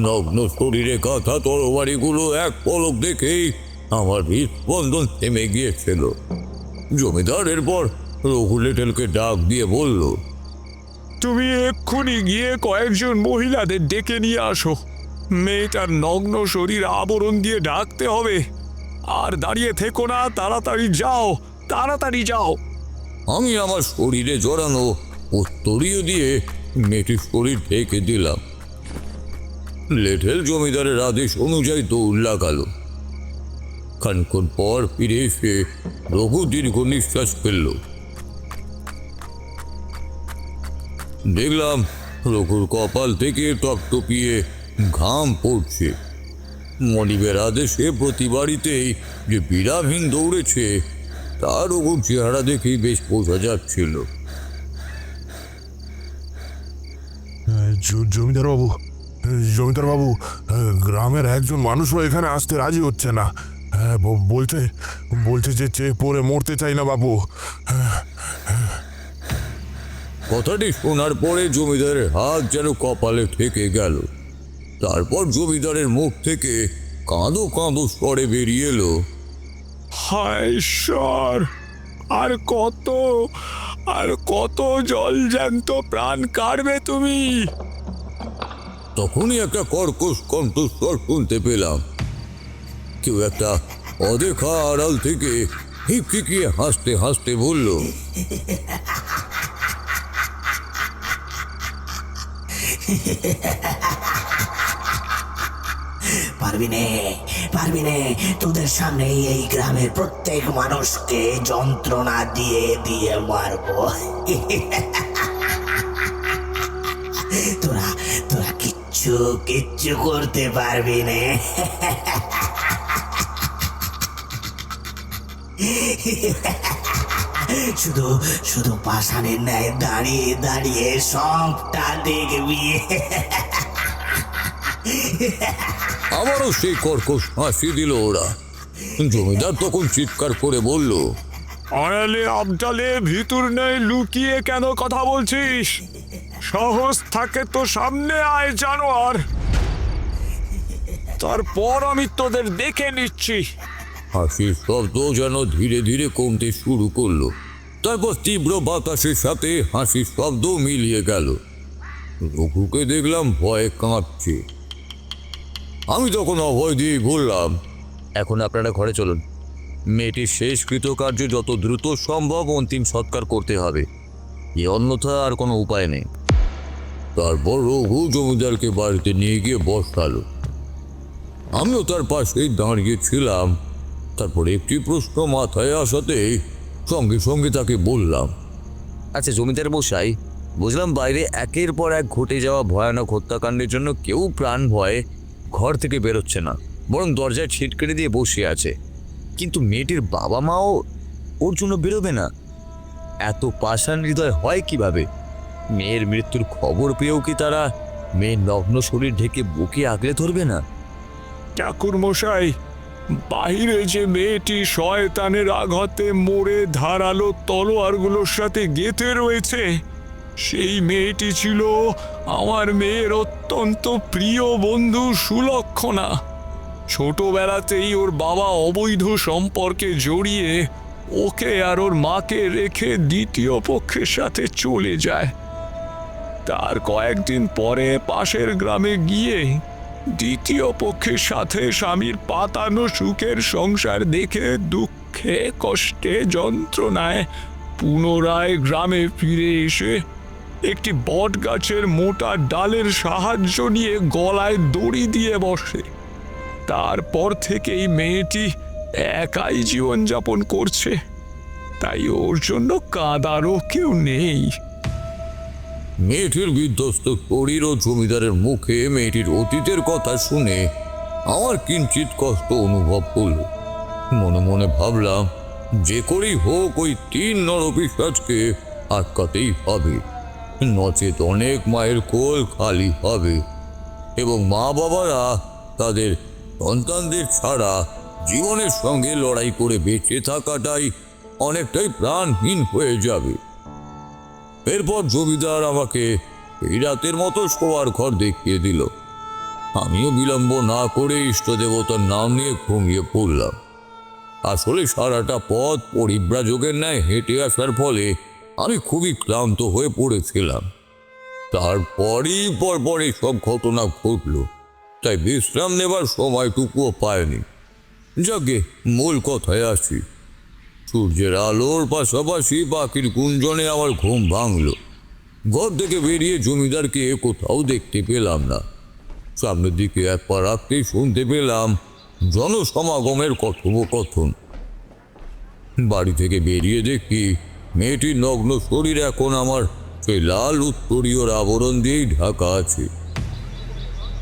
নগ্ন শরীরে কাঁথা তরবারিগুলো এক পলক দেখেই আমার হৃদস্পন্দন থেমে গিয়েছিল। জমিদার এরপর রঘু লেটেলকে ডাক দিয়ে বলল, তুমি এক্ষুনি গিয়ে কয়েকজন মহিলাদের ডেকে নিয়ে আসো। মেয়েটার নগ্ন শরীর আবরণ দিয়ে ঢাকতে হবে। আর দাঁড়িয়ে থেকো না, তাড়াতাড়ি যাও, তাড়াতাড়ি যাও। আমি আমার শরীরে জড়ানো উত্তরীয় দিয়ে মেয়েটির শরীর ঢেকে দিলাম। লেঠেল জমিদারের আদেশ অনুযায়ী দৌড় লাগালো। খানিকক্ষণ পর ফিরে এসে রঘু দীর্ঘ নিঃশ্বাস ফেলল। দেখলাম রঘুর কপাল থেকে টপটপিয়ে ঘাম পড়ছে। মনিবের আদেশে প্রতি বাড়িতেই যে বিরামহীন দৌড়েছে তা রঘুর চেহারা দেখেই বেশ বোঝা যাচ্ছিল। জমিদারবাবু, জমিদারবাবু, গ্রামের একজন মানুষও এখানে আসতে রাজি হচ্ছে না। বলছে যে চেয়ে পড়ে মরতে চাই না বাবু। কথাটি শোনার পরে জমিদারের হাত যেন কপালে ঠেকে গেল। তারপর জমিদারের মুখ থেকে কাঁদো কাঁদো স্বরে বেরিয়ে এলো, হায় ঈশ্বর, আর কত জল জ্যান্ত প্রাণ কাটবে তুমি? তখনই একটা কর্কশ কণ্ঠস্বর শুনতে পেলাম। কেউ একটা অদেখা আড়াল থেকে হিকহিকিয়ে হাসতে হাসতে বলল, পারবি নে, তোদের সামনে এই গ্রামের প্রত্যেক মানুষকে যন্ত্রণা দিয়ে দিয়ে মারবো। তোরা কিচ্ছু করতে পারবি নে। শুধু পাষাণের ন্যায় দাঁড়িয়ে দাঁড়িয়ে সবটা দেখবি। আমারও সেই কর্কশ হাসি দিল ওরা। জমিদার তখন চিৎকার করে বলল, আড়ালে আবডালে ভিতর নেই লুকিয়ে কেন কথা বলছিস? সাহস থাকে তো সামনে আয় জানোয়ার, তারপর আমি তোদের দেখে নিচ্ছি। হাসির শব্দ যেন ধীরে ধীরে কমতে শুরু করলো। তারপর তীব্র বাতাসের সাথে হাসির শব্দ মিলিয়ে গেল। রঘুকে দেখলাম ভয়ে কাঁপছে। আমি তখন অভয় দিয়ে বললাম, এখন আপনারা ঘরে চলুন। মেয়েটির শেষ কৃতকার্য যত দ্রুত সম্ভব অন্তিম সৎকার করতে হবে, এ অন্যথা আর কোনো উপায় নেই। তারপর রঘু জমিদারকে বাড়িতে নিয়ে গিয়ে বসালো। আমিও তার পাশেই দাঁড়িয়েছিলাম। তারপর একটি প্রশ্ন মাথায় আসাতেই সঙ্গে সঙ্গে তাকে বললাম, আচ্ছা জমিদার মশাই, বুঝলাম বাইরে একের পর এক ঘটে যাওয়া ভয়ানক হত্যাকাণ্ডের জন্য কেউ প্রাণ ভয়ে ঘর থেকে বেরোচ্ছে না, বরং দরজায় ছিটকেটে দিয়ে বসে আছে। কিন্তু মেয়েটির বাবা মাও ওর জন্য বেরোবে না। এত পাষাণ হৃদয় হয় কিভাবে? মেয়ের মৃত্যুর খবর পেয়েও কি তারা মেয়ের নগ্ন শরীর ঢেকে বুকে আগলে ধরবে না? ঠাকুর মশাই, বাইরে যে মেয়েটি শয়তানের আঘাতে মরে ধারালো তলোয়ারগুলোর সাথে গেঁথে রয়েছে, সেই মেয়েটি ছিল আমার মেয়ের অত্যন্ত প্রিয় বন্ধু সুলক্ষণা। ছোটবেলাতেই ওর বাবা অবৈধ সম্পর্কে জড়িয়ে ওকে আর ওর মাকে রেখে দ্বিতীয় পক্ষের সাথে চলে যায়। তার কয়েকদিন পরে পাশের গ্রামে গিয়ে দ্বিতীয় পক্ষের সাথে স্বামীর পাতানো সুখের সংসার দেখে দুঃখে কষ্টে যন্ত্রণায় পুনরায় গ্রামে ফিরে এসে একটি বট গাছের মোটা ডালের সাহায্য নিয়ে গলায় দড়ি দিয়ে বসে। তারপর থেকেই মেয়েটি একাই জীবনযাপন করছে, তাই ওর জন্য কাঁদারও কেউ নেই। মেয়েটির বিধ্বস্ত শরীর ও জমিদারের মুখে মেয়েটির অতীতের কথা শুনে আমার কিঞ্চিত কষ্ট অনুভব হল। মনে মনে ভাবলাম, যে করেই হোক ওই 3 নরপিশাচকে আটকাতেই হবে, নচেত অনেক মায়ের কোল খালি হবে এবং মা বাবারা তাদের সন্তানদের ছাড়া জীবনের সঙ্গে লড়াই করে বেঁচে থাকাটাই অনেকটাই প্রাণহীন হয়ে যাবে। এরপর জমিদার আমাকে এই রাতের মতো শোয়ার ঘর দেখিয়ে দিল। আমিও বিলম্ব না করে ইষ্ট দেবতার নাম নিয়ে ঘুমিয়ে পড়লাম। আসলে সারাটা পথ পরিব্রাজকের ন্যায় হেঁটে আসার ফলে আমি খুবই ক্লান্ত হয়ে পড়েছিলাম। তারপরই পরপর সব ঘটনা ঘটল, তাই বিশ্রাম নেবার সময়টুকুও পায়নি। যাকে মূল কথায় আসি, সূর্যের আলোর পাশাপাশি পাখির গুঞ্জনে আমার ঘুম ভাঙল। ঘর থেকে বেরিয়ে জমিদারকে কোথাও দেখতে পেলাম না। সামনের দিকে এক পা রাখতেই শুনতে পেলাম জনসমাগমের কথোপকথন। বাড়ি থেকে বেরিয়ে দেখি মেয়েটির নগ্ন শরীর এখন আমার সেই লাল উত্তরীয় আবরণ দিয়েই ঢাকা আছে।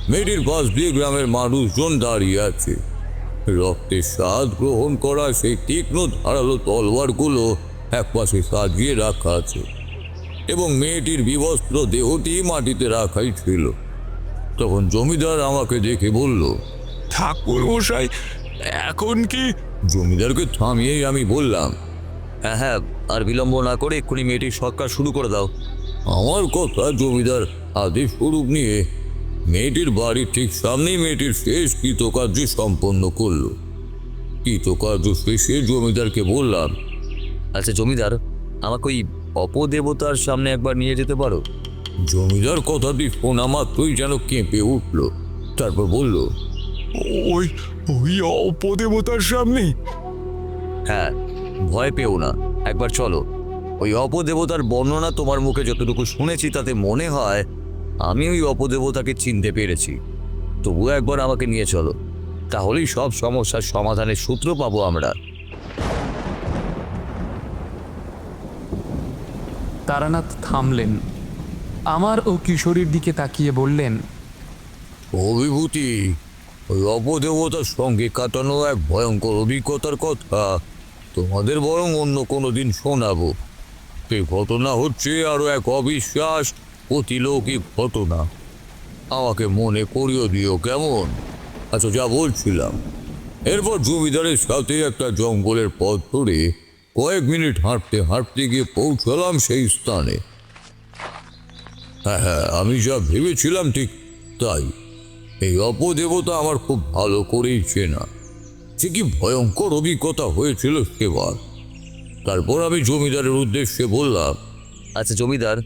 মেয়েটির পাশ দিয়ে গ্রামের মানুষজন দাঁড়িয়ে আছে। রক্তের স্বাদ গ্রহণ করা সেই তীক্ষ্ণ ধারালো তলোয়ারগুলো একপাশে সাজিয়ে রাখা আছে এবং মেয়েটির বিবস্ত্র দেহটি মাটিতে রাখাই ছিল। তখন জমিদার আমাকে দেখে বলল, ঠাকুর মশাই, এখন কি? জমিদারকে থামিয়েই আমি বললাম, হ্যাঁ হ্যাঁ, আর বিলম্ব না করে এক্ষুনি মেয়েটির সৎকার শুরু করে দাও। আমার কথা জমিদার আদেশ স্বরূপ নিয়ে মেয়েটির বাড়ির ঠিক সামনেই মেয়েটির শেষ কৃতকার্য সম্পন্ন করল। কৃতকার্য শেষে জমিদারকে বললাম, আচ্ছা জমিদার, আমাকে ওই অপদেবতার সামনে একবার নিয়ে যেতে পারো? জমিদার কথাটি শোনা মাত্রই যেন কেঁপে উঠল। তারপর বলল, ওই ওই অপদেবতার সামনে? হ্যাঁ, ভয় পেও না, একবার চলো। ওই অপদেবতার বর্ণনা তোমার মুখে যতটুকু শুনেছি তাতে মনে হয় আমি ওই অপদেবতাকে চিনতে পেরেছি। তবুও একবার আমাকে নিয়ে চলো, তাহলেই সব সমস্যার সমাধানের সূত্র পাবো আমরা। তারানাথ থামলেন, আমার ও কিশোরীর দিকে তাকিয়ে বললেন, অভিভূতি, ওই অপদেবতার সঙ্গে কাটানো এক ভয়ঙ্কর অভিজ্ঞতার কথা তোমাদের বরং অন্য কোনো দিন শোনাবো। সেই ঘটনা হচ্ছে আরও এক অবিশ্বাস অতিলৌকিক ঘটনা। আমাকে মনে করিয়ে দিও, কেমন? আচ্ছা, যা বলছিলাম, এরপর জমিদারের সাথে একটা জঙ্গলের পথ ধরে কয়েক মিনিট হাঁটতে হাঁটতে গিয়ে পৌঁছলাম সেই স্থানে। হ্যাঁ হ্যাঁ, আমি যা ভেবেছিলাম ঠিক তাই। এই অপদেবতা আমার খুব ভালো করেই চেনা। সে কি ভয়ঙ্কর অভিজ্ঞতা হয়েছিল সেবার। তারপর আমি জমিদারের উদ্দেশ্যে বললাম, আচ্ছা জমিদার,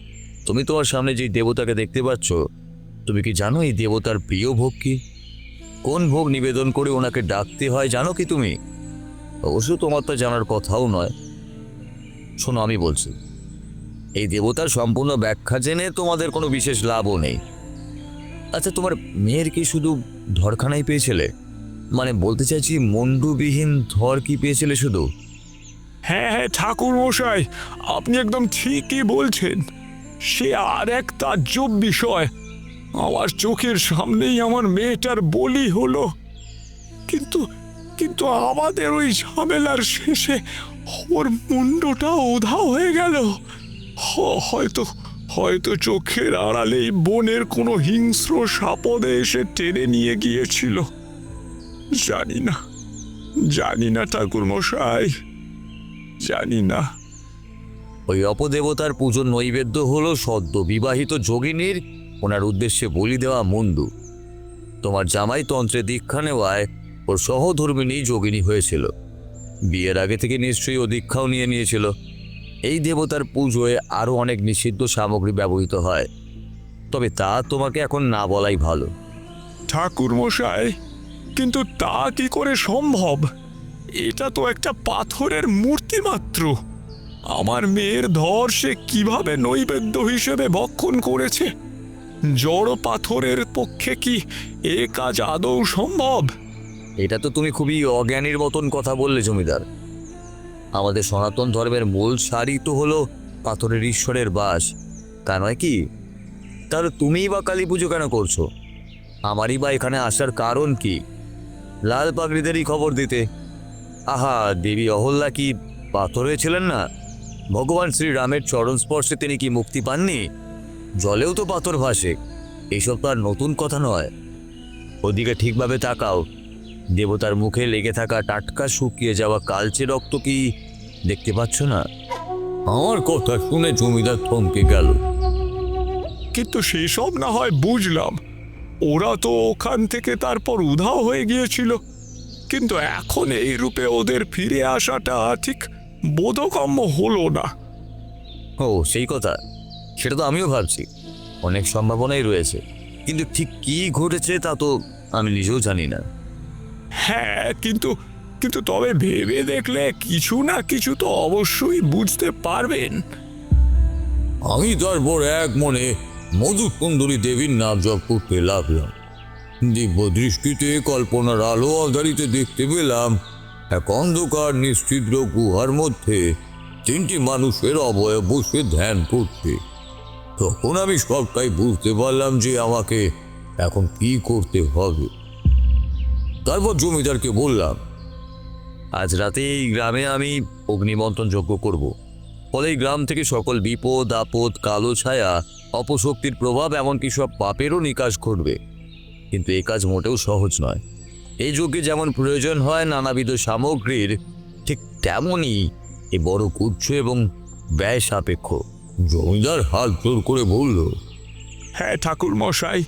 তুমি তোমার সামনে যে দেবতাকে দেখতে পাচ্ছ, তুমি কি জানো এই দেবতার প্রিয় ভোগ কি? কোন ভোগ নিবেদন করে ওনাকে ডাকতে হয় জানো কি তুমি? অবশ্য তোমার তো জানার কথাও নয়। শোনো, আমি বলছি, এই দেবতার সম্পূর্ণ ব্যাখ্যা জেনে তোমাদের কোনো বিশেষ লাভও নেই। আচ্ছা, তোমার মেয়ের কি শুধু ধরখানাই পেয়েছিলে? মানে বলতে চাইছি, মুন্ডুবিহীন ধর কি পেয়েছিলে শুধু? হ্যাঁ হ্যাঁ ঠাকুর মশাই, আপনি একদম ঠিকই বলছেন। সে আর এক তাজ্জব বিষয়। আমার চোখের সামনেই আমার মেয়েটার বলি হলো, কিন্তু কিন্তু আমাদের ওই ঝামেলার শেষে ওর মুন্ডটা ওধা হয়ে গেল। হয়তো হয়তো চোখের আড়ালেই বনের কোনো হিংস্র সাপদে এসে টেনে নিয়ে গিয়েছিল। জানি না ঠাকুর মশাই, জানি না। ওই অপদেবতার পুজোর নৈবেদ্য হলো সদ্য বিবাহিত যোগিনীর ওনার উদ্দেশ্যে বলি দেওয়া মুন্ডু। তোমার জামাই তন্ত্রে দীক্ষা নেওয়ায় ওর সহধর্মিণী যোগিনী হয়েছিল। বিয়ের আগে থেকে নিশ্চয়ই ও দীক্ষাও নিয়েছিল। এই দেবতার পুজোয় আরও অনেক নিষিদ্ধ সামগ্রী ব্যবহৃত হয়, তবে তা তোমাকে এখন না বলাই ভালো। ঠাকুর মশাই, কিন্তু তা কি করে সম্ভব? এটা তো একটা পাথরের মূর্তি মাত্র। আমার মেয়ের ধর সে কিভাবে নৈবেদ্য হিসেবে ভক্ষণ করেছে? জড় পাথরের পক্ষে কি এ কাজ আদৌ সম্ভব? এটা তো তুমি খুবই অজ্ঞানীর মতন কথা বললে জমিদার। আমাদের সনাতন ধর্মের মূল সারই তো হলো পাথরের ঈশ্বরের বাস, তা নয় কি? তাহলে তুমিই বা কালী পুজো কেন করছো? আমারই বা এখানে আসার কারণ কি? লাল পাগড়িদেরই খবর দিতে। আহা, দেবী অহল্যা কি পাথর হয়েছিলেন না? ভগবান শ্রীরামের চরণ স্পর্শে তিনি কি মুক্তি পাননি? জলেও তো পাথর ভাসে। এইসব তো আর নতুন কথা নয়। ওদিকে ঠিকভাবে তাকাও, দেবতার মুখে লেগে থাকা টাটকা শুকিয়ে যাওয়া কালচে রক্ত কি দেখতে পাচ্ছ না? আমার কথা শুনে জমিদার থমকে গেল। কিন্তু সেসব না হয় বুঝলাম, ওরা তো ওখান থেকে তারপর উধাও হয়ে গিয়েছিল, কিন্তু এখন এই রূপে ওদের ফিরে আসাটা ঠিক বোধগম্য হলো না। ও সেই কথা, সেটা তো আমিও ভাবছি। অনেক সম্ভাবনাই রয়েছে, কিন্তু ঠিক কি ঘটেছে তা তো আমি নিজেও জানি না। হ্যাঁ, কিন্তু কিন্তু তবে ভেবে দেখলে কিছু না কিছু তো অবশ্যই বুঝতে পারবেন। আমি তারপর এক মনে মধুসুন্দরী দেবীর নাম জপ করতে লাগলাম। দিব্য দৃষ্টিতে কল্পনার আলো আধারিতে দেখতে পেলাম এক অন্ধকার নিশ্চিদ্র গুহার মধ্যে 3টি মানুষের অবয়ব বসে ধ্যান করছে। তখন আমি সবটাই বুঝতে পারলাম যে আমাকে এখন কি করতে হবে। তারপর জমিদারকে বললাম, আজ রাতে এই গ্রামে আমি অগ্নিমন্থন যজ্ঞ করব। ফলে এই গ্রাম থেকে সকল বিপদ আপদ, কালো ছায়া, অপশক্তির প্রভাব, এমনকি সব পাপেরও নিকাশ ঘটবে। কিন্তু এই কাজ মোটেও সহজ নয়। এই যজ্ঞে যেমন প্রয়োজন হয় নানাবিধ সামগ্রীর, ঠিক তেমনই এ বড় কুচ্ছ এবং ব্যয় সাপেক্ষ। জমিদার হাত জোর করে বলল, হ্যাঁ ঠাকুর মশাই,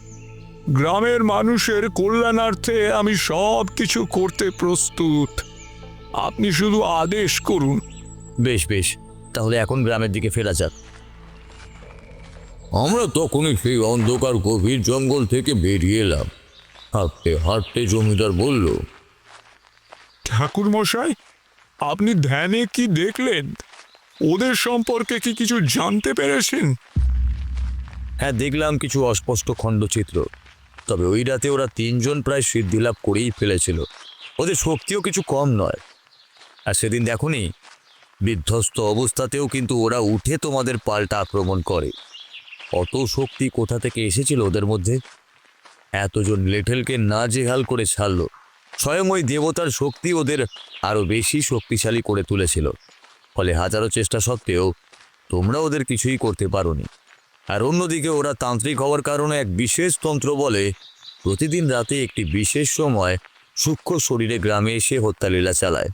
গ্রামের মানুষের কল্যাণার্থে আমি সব কিছু করতে প্রস্তুত। আপনি শুধু আদেশ করুন। বেশ বেশ, তাহলে এখন গ্রামের দিকে ফেরা যাক। আমরা তখনই সেই অন্ধকার গভীর জঙ্গল থেকে বেরিয়ে এলাম। হাঁটতে হাঁটতে জমিদার বলল, ঠাকুর মশাই, আপনি ধ্যানে কি দেখলেন? ওদের সম্পর্কে কি কিছু জানতে পেরেছেন? হ্যাঁ, দেখলাম কিছু অস্পষ্ট খণ্ডচিত্র। তবে ওই রাতে ওরা 3 জন প্রায় সিদ্ধি লাভ করেই ফেলেছিল। ওদের শক্তিও কিছু কম নয়। আর সেদিন দেখোনি, বিধ্বস্ত অবস্থাতেও কিন্তু ওরা উঠে তোমাদের পাল্টা আক্রমণ করে। অত শক্তি কোথা থেকে এসেছিল ওদের মধ্যে? এতজন লেঠেলকে নাজেহাল করে ছাড়ল। স্বয়ং ওই দেবতার শক্তি ওদের আরও বেশি শক্তিশালী করে তুলেছিল। ফলে হাজারো চেষ্টা সত্ত্বেও তোমরা ওদের কিছুই করতে পারোনি। আর অন্যদিকে ওরা তান্ত্রিক হওয়ার কারণে এক বিশেষ তন্ত্র বলে প্রতিদিন রাতে একটি বিশেষ সময় সূক্ষ্ম শরীরে গ্রামে এসে হত্যালীলা চালায়।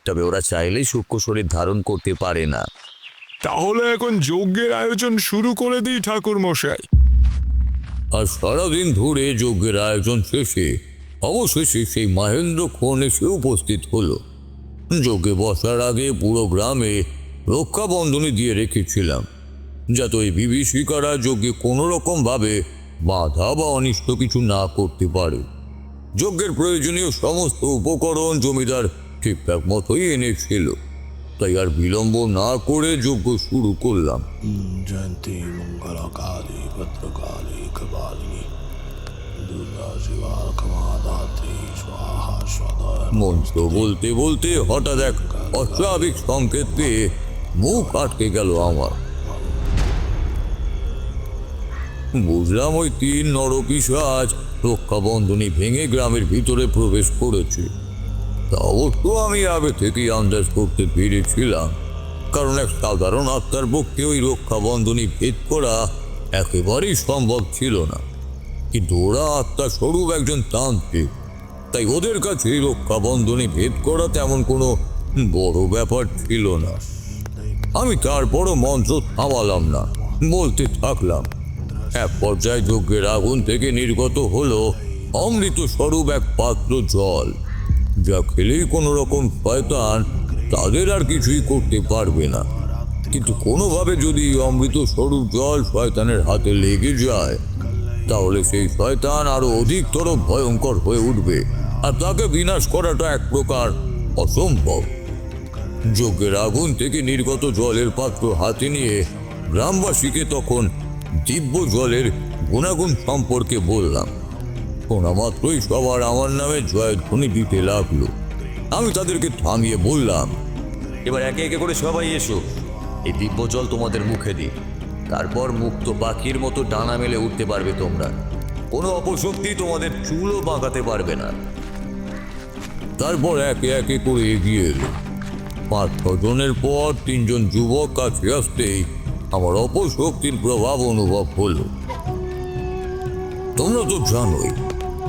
তবে ওরা চাইলেই সূক্ষ্ম শরীর ধারণ করতে পারে না। তাহলে এখন যজ্ঞের আয়োজন শুরু করে দিই ঠাকুর মশাই। আর সারাদিন ধরে যজ্ঞের আয়োজন শেষে অবশেষে সেই মহেন্দ্র খন এসে উপস্থিত হলো। যজ্ঞে বসার আগে পুরো গ্রামে রক্ষা বন্ধনী দিয়ে রেখেছিলাম, যাতে ওই বিভীষিকারা যজ্ঞে কোনো রকমভাবে বাধা বা অনিষ্ট কিছু না করতে পারে। যজ্ঞের প্রয়োজনীয় সমস্ত উপকরণ জমিদার ঠিকঠাক মতোই এনেছিল। তাই আর বিলম্ব না করে যজ্ঞ শুরু করলাম। জয়ন্তী মঙ্গলকালী ভদ্রকালী কপালিনী দুর্গা শিবা ক্ষমাদাত্রী স্বাহা স্বদা। মন্ত্র বলতে বলতে হঠাৎ এক অস্বাভাবিক সংকেত পেয়ে মুখ আটকে গেল আমার। বুঝলাম ওই 3 নরপিশাচ রক্ষা বন্ধনী ভেঙে গ্রামের ভিতরে প্রবেশ করেছে। তা অবশ্য আমি আগে থেকেই আন্দাজ করতে পেরেছিলাম, কারণ এক সাধারণ আত্মার পক্ষে ওই রক্ষা বন্ধনী ভেদ করা একেবারেই সম্ভব ছিল না। কিন্তু ওরা আত্মা স্বরূপ একজন তান্ত্রিক, তাই ওদের কাছে রক্ষা বন্ধনী ভেদ করা তেমন কোনো বড় ব্যাপার ছিল না। আমি তারপরও মন্ত্র থামালাম না, বলতে থাকলাম। এক পর্যায়ে যজ্ঞের আগুন থেকে নির্গত হলো অমৃত স্বরূপ এক পাত্র জল, যা খেলেই কোনো রকম শয়তান তাদের আর কিছুই করতে পারবে না। কিন্তু কোনোভাবে যদি অমৃত স্বরূপ জল শয়তানের হাতে লেগে যায়, তাহলে সেই শয়তান আরো অধিকতর ভয়ঙ্কর হয়ে উঠবে, আর তাকে বিনাশ করাটা এক প্রকার অসম্ভব। যজ্ঞের আগুন থেকে নির্গত জলের পাত্র হাতে নিয়ে গ্রামবাসীকে তখন দিব্য জলের গুণাগুণ সম্পর্কে বললাম। শোনা মাত্রই সবার আমার নামে জয়ধ্বনি দিতে লাগলো। আমি তাদেরকে থামিয়ে বললাম, এবার একে একে করে সবাই এসো, এই দিব্য জল তোমাদের মুখে দিই। তারপর মুক্ত পাখির মতো ডানা মেলে উঠতে পারবে তোমরা। কোনো অপশক্তি তোমাদের চুলও বাঁকাতে পারবে না। তারপর একে একে করে এগিয়ে এলো। 5-6 জনের পর 3 জন যুবক কাছে আসতেই আমার অপশক্তির প্রভাব অনুভব হলো। তোমরা তো জানোই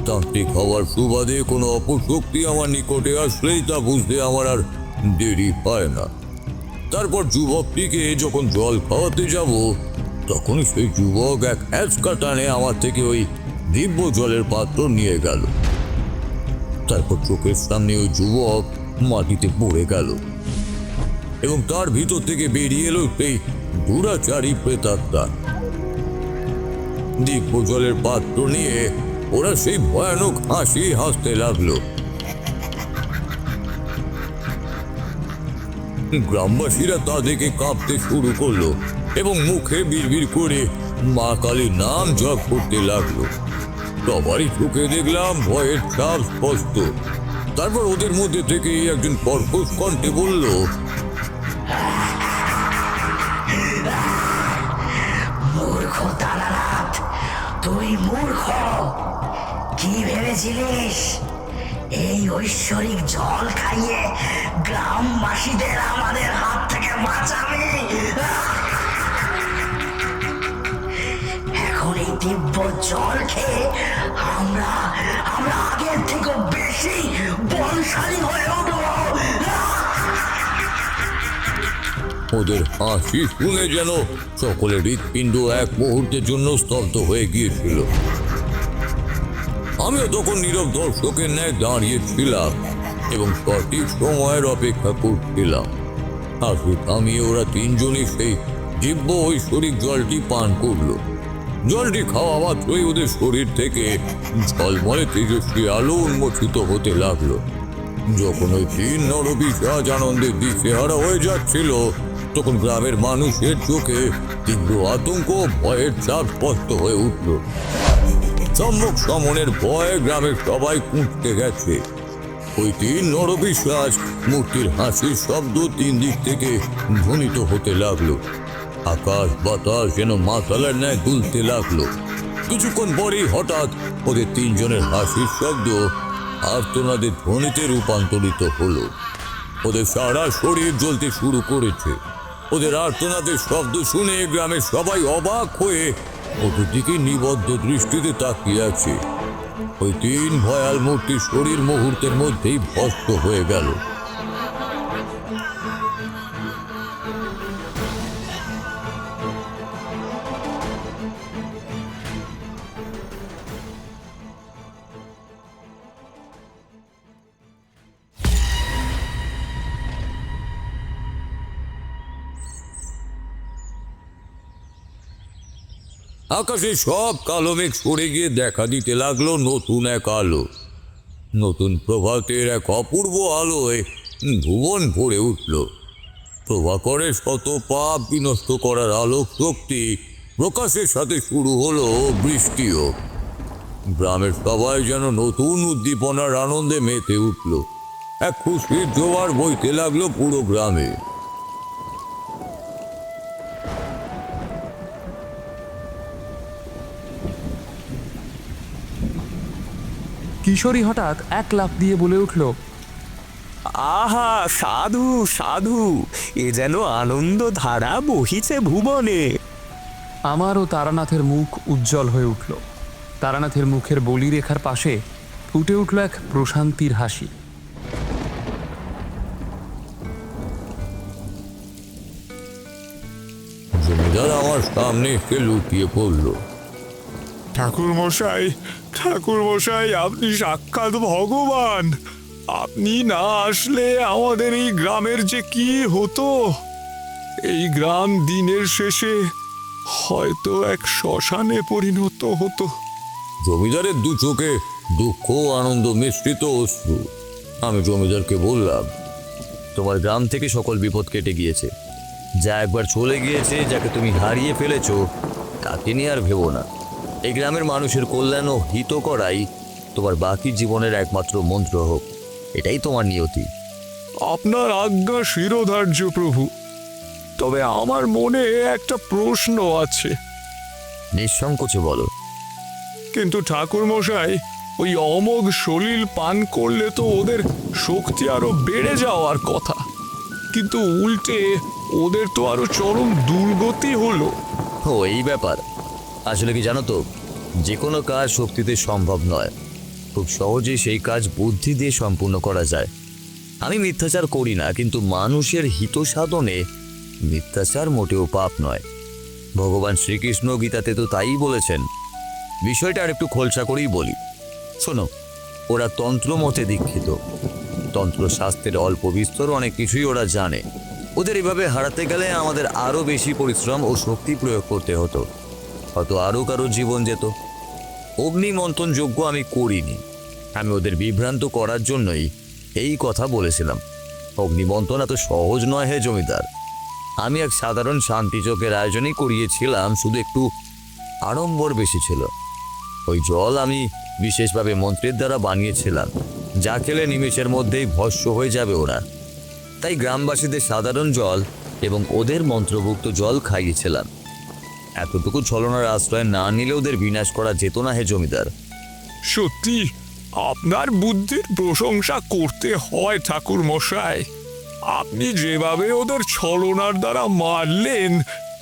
তান্ত্রিক হওয়ার সুবাদে কোনো অপশক্তি আমার নিকটে আসলেই তা বুঝতে আমার আর দেরি হয় না। তারপর যুবকটিকে যখন জল খাওয়াতে যাব, তখন সেই যুবক এক হ্যাঁচকা টানে আমার থেকে ওই দিব্য জলের পাত্র নিয়ে গেল। তারপর চোখের সামনে ওই যুবক মাটিতে পড়ে গেল এবং তার ভিতর থেকে বেরিয়ে এলো সেই দুরাচারী প্রেতাত্মা। দিব্য জলের পাত্র নিয়ে ওরা সেই ভয়ানক হাসি হাসতে লাগলো। গ্রামবাসীরা তা দেখে কাঁপতে শুরু করলো এবং মুখে বিড়বিড় করে মা কালীর নাম জপ করতে লাগলো। সবারই চোখে দেখলাম ভয়ের ছাপ স্পষ্ট। তারপর ওদের মধ্যে থেকে একজন কর্কশ কণ্ঠে বলল, মূর্খ তারানাথ, তুই মূর্খ। কি ভেবেছিলিস এই ঐশ্বরিক জল খাইয়ে গ্রামবাসীদের আমাদের হাত থেকে বাঁচাবি? এখন এই দিব্য জল খেয়ে আমরা আগের থেকে বেশি বলশালী হয়ে উঠব। ওদের হাসি শুনে যেন সকলের হৃৎপিণ্ড এক মুহূর্তের জন্য স্তব্ধ হয়ে গিয়েছিল। আমিও তখন নীরব দর্শকের ন্যায় দাঁড়িয়েছিলাম এবং সঠিক সময়ের অপেক্ষা করছিলাম। হাসি থামিয়ে ওরা তিনজনই সেই দিব্য ঐশ্বরিক জলটি পান করলো। জলটি খাওয়া মাত্রই ওদের শরীর থেকে ঝলমলে তেজস্বী আলো উন্মোচিত হতে লাগলো। যখন ওই তিন নরপিশাচ আনন্দের দিশেহারা হয়ে যাচ্ছিল, তখন গ্রামের মানুষের চোখে তীব্র আতঙ্ক ও ভয়ের ছাপ স্পষ্ট হয়ে উঠল। সম্মুখ সমনের ভয়ে গ্রামের সবাই কুঁচকে গেছে। ওই তিন নরপিশাচ মূর্তির হাসির শব্দ তিন দিক থেকে ধ্বনিত হতে লাগলো। আকাশ বাতাস যেন মাতালের ন্যায় দুলতে লাগলো। কিছুক্ষণ পরেই হঠাৎ ওদের তিনজনের হাসির শব্দ আর্তনাদের ধ্বনিতে রূপান্তরিত হলো। ওদের সারা শরীর জ্বলতে শুরু করেছে। ওদের আর্তনাদের শব্দ শুনে গ্রামের সবাই অবাক হয়ে ওদের দিকে নিবদ্ধ দৃষ্টিতে তাকিয়ে আছে। ওই তিন ভয়াল মূর্তির শরীর মুহূর্তের মধ্যেই ভস্ম হয়ে গেল। আকাশে সব কালো মেঘ সরে গিয়ে দেখা দিতে লাগলো নতুন এক আলো। নতুন প্রভাতের এক অপূর্ব আলোয় ভুবন ভরে উঠল। প্রভাকরের শত পাপ বিনষ্ট করার আলোক শক্তি প্রকাশের সাথে শুরু হলো বৃষ্টিও। গ্রামের সবাই যেন নতুন উদ্দীপনার আনন্দে মেতে উঠল। এক খুশির জোয়ার বইতে লাগলো পুরো গ্রামে। কিশোরী হঠাৎ এক লাফ দিয়ে বলে উঠল, আহা, সাধু সাধু, এ যেন আনন্দ ধারা বহিছে ভুবনে। আমারও তারানাথের মুখ উজ্জ্বল হয়ে উঠল। তারানাথের মুখের বলিরেখার পাশে ফুটে উঠল এক প্রশান্তির হাসি। জমিদার আমার সামনে এসে লুটিয়ে পড়ল। ঠাকুর মশাই, আপনি সাক্ষাৎ ভগবান। আপনি না আসলে আমাদের এই গ্রামের যে কি হতো। এই গ্রাম দিনের শেষে হয়তো এক শ্মশানে পরিণত হতো। জমিদারের দু চোখে দুঃখ আনন্দ মিশ্রিত অশ্রু। আমি জমিদারকে বললাম, তোমার গ্রাম থেকে সকল বিপদ কেটে গিয়েছে। যা একবার চলে গিয়েছে, যাকে তুমি হারিয়ে ফেলেছো, তাকে নিয়ে আর ভেবো না। এই গ্রামের মানুষের কল্যাণ ও হিত করাই তোমার বাকি জীবনের একমাত্র মন্ত্র হোক। এটাই তোমার নিয়তি। আপনার আজ্ঞা শিরোধার্য প্রভু। তবে আমার মনে একটা প্রশ্ন আছে। নিঃসংকোচে বলো। কিন্তু ঠাকুর মশাই, ওই অমোঘ সলিল পান করলে তো ওদের শক্তি আরো বেড়ে যাওয়ার কথা, কিন্তু উল্টে ওদের তো আরো চরম দুর্গতি হলো। ও এই ব্যাপার। আসলে কি জানো তো, যে কোনো কাজ শক্তিতে সম্ভব নয়, খুব সহজেই সেই কাজ বুদ্ধি দিয়ে সম্পূর্ণ করা যায়। আমি মিথ্যাচার করি না, কিন্তু মানুষের হিত সাধনে মিথ্যাচার মোটেও পাপ নয়। ভগবান শ্রীকৃষ্ণ গীতাতে তো তাই বলেছেন। বিষয়টা আর একটু খোলসা করেই বলি। শোনো, ওরা তন্ত্র মতে দীক্ষিত। তন্ত্রশাস্ত্রের অল্প বিস্তর অনেক কিছুই ওরা জানে। ওদের এভাবে হারাতে গেলে আমাদের আরও বেশি পরিশ্রম ও শক্তি প্রয়োগ করতে হতো, হয়তো আরও কারো জীবন যেত। অগ্নিমন্থন যজ্ঞ আমি করিনি। আমি ওদের বিভ্রান্ত করার জন্যই এই কথা বলেছিলাম। অগ্নিমন্থন এত সহজ নয় হে জমিদার। আমি এক সাধারণ শান্তি যজ্ঞের আয়োজনই করিয়েছিলাম, শুধু একটু আড়ম্বর বেশি ছিল। ওই জল আমি বিশেষভাবে মন্ত্রের দ্বারা বানিয়েছিলাম, যা খেলে নিমেষের মধ্যেই ভস্ম হয়ে যাবে ওরা। তাই গ্রামবাসীদের সাধারণ জল এবং ওদের মন্ত্রভুক্ত জল খাইয়েছিলাম। এতটুকু ছলনার আশ্রয় না নিলে ওদের বিনাশ করা যেত না হে জমিদার। সত্যি আপনার বুদ্ধির প্রশংসা করতে হয় ঠাকুর মশাই। আপনি যেভাবে ওদের ছলনার দ্বারা মারলেন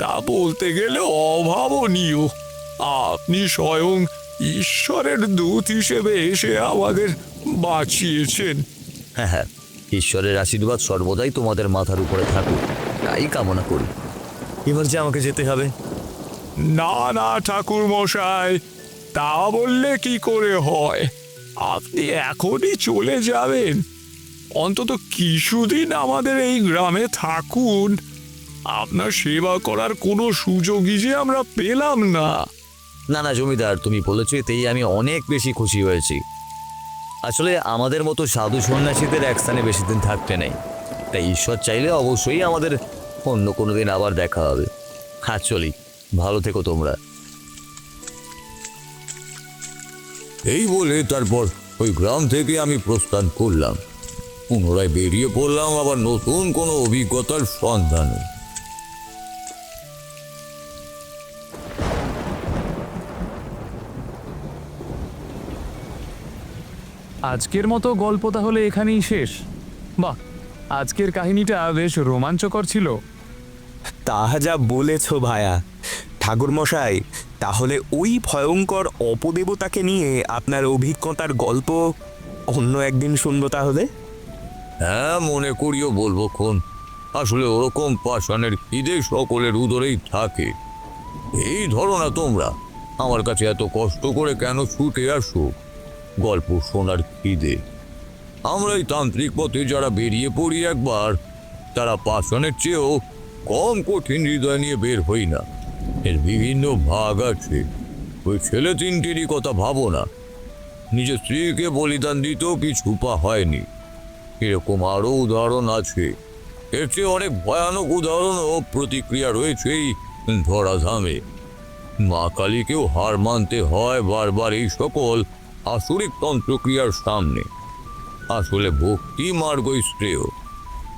তা বলতে গেলে অভাবনীয়। আপনি স্বয়ং ঈশ্বরের দূত হিসেবে এসে আমাদের বাঁচিয়েছেন। হ্যাঁ হ্যাঁ, ঈশ্বরের আশীর্বাদ সর্বদাই তোমাদের মাথার উপরে থাকুক, তাই কামনা করি। এবার যে আমাকে যেতে হবে। না না ঠাকুর মশাই, তা বললে কি করে হয়? আপনি এখনই চলে যাবেন? অন্তত কিছুদিন আমাদের এই গ্রামে থাকুন। আপনার সেবা করার কোনো সুযোগই যে আমরা পেলাম না। না না জমিদার, তুমি বলেছো এতেই আমি অনেক বেশি খুশি হয়েছি। আসলে আমাদের মতো সাধু সন্ন্যাসীদের এক স্থানে বেশি দিন থাকতে নেই, তাই ঈশ্বর চাইলে অবশ্যই আমাদের অন্য কোনো দিন আবার দেখা হবে। হ্যাঁ চলি, ভালো থেকো তোমরা। এই বলে তারপর ওই গ্রাম থেকে আমি প্রস্থান করলাম। পুনরায় বেরিয়ে পড়লাম আবার নতুন কোনো অভিজ্ঞতার সন্ধানে। আজকের মতো গল্প তাহলে এখানেই শেষ। বাহ, আজকের কাহিনীটা বেশ রোমাঞ্চকর ছিল। তাহা যা বলেছ ভায়া। ঠাকুরমশাই, তাহলে ওই ভয়ঙ্কর অপদেবতাকে নিয়ে আপনার অভিজ্ঞতার গল্প অন্য একদিন শুনবো তাহলে। হ্যাঁ, মনে করিও বলবো কোন। আসলে ওরকম পাষাণের খিদে সকলের উদরেই থাকে। এই ধরো না তোমরা, আমার কাছে এত কষ্ট করে কেন ছুটে আসো? গল্প শোনার খিদে। আমরা এই তান্ত্রিক পথে যারা বেরিয়ে পড়ি একবার, তারা পাষাণের চেয়েও কম কঠিন হৃদয় নিয়ে বের হই না। এর বিভিন্ন ভাগ আছে। ওই ছেলে তিনটিরই কথা ভাবো না, নিজের স্ত্রীকে বলিদান দিতেও পিছু পা হয়নি। এরকম আরও উদাহরণ আছে। এর চেয়ে অনেক ভয়ানক উদাহরণ ও প্রতিক্রিয়া রয়েছে এই ধরাধামে। মা কালীকেও হার মানতে হয় বারবার এই সকল আসরিক তন্ত্রক্রিয়ার সামনে। আসলে ভক্তি মার্গই শ্রেয়,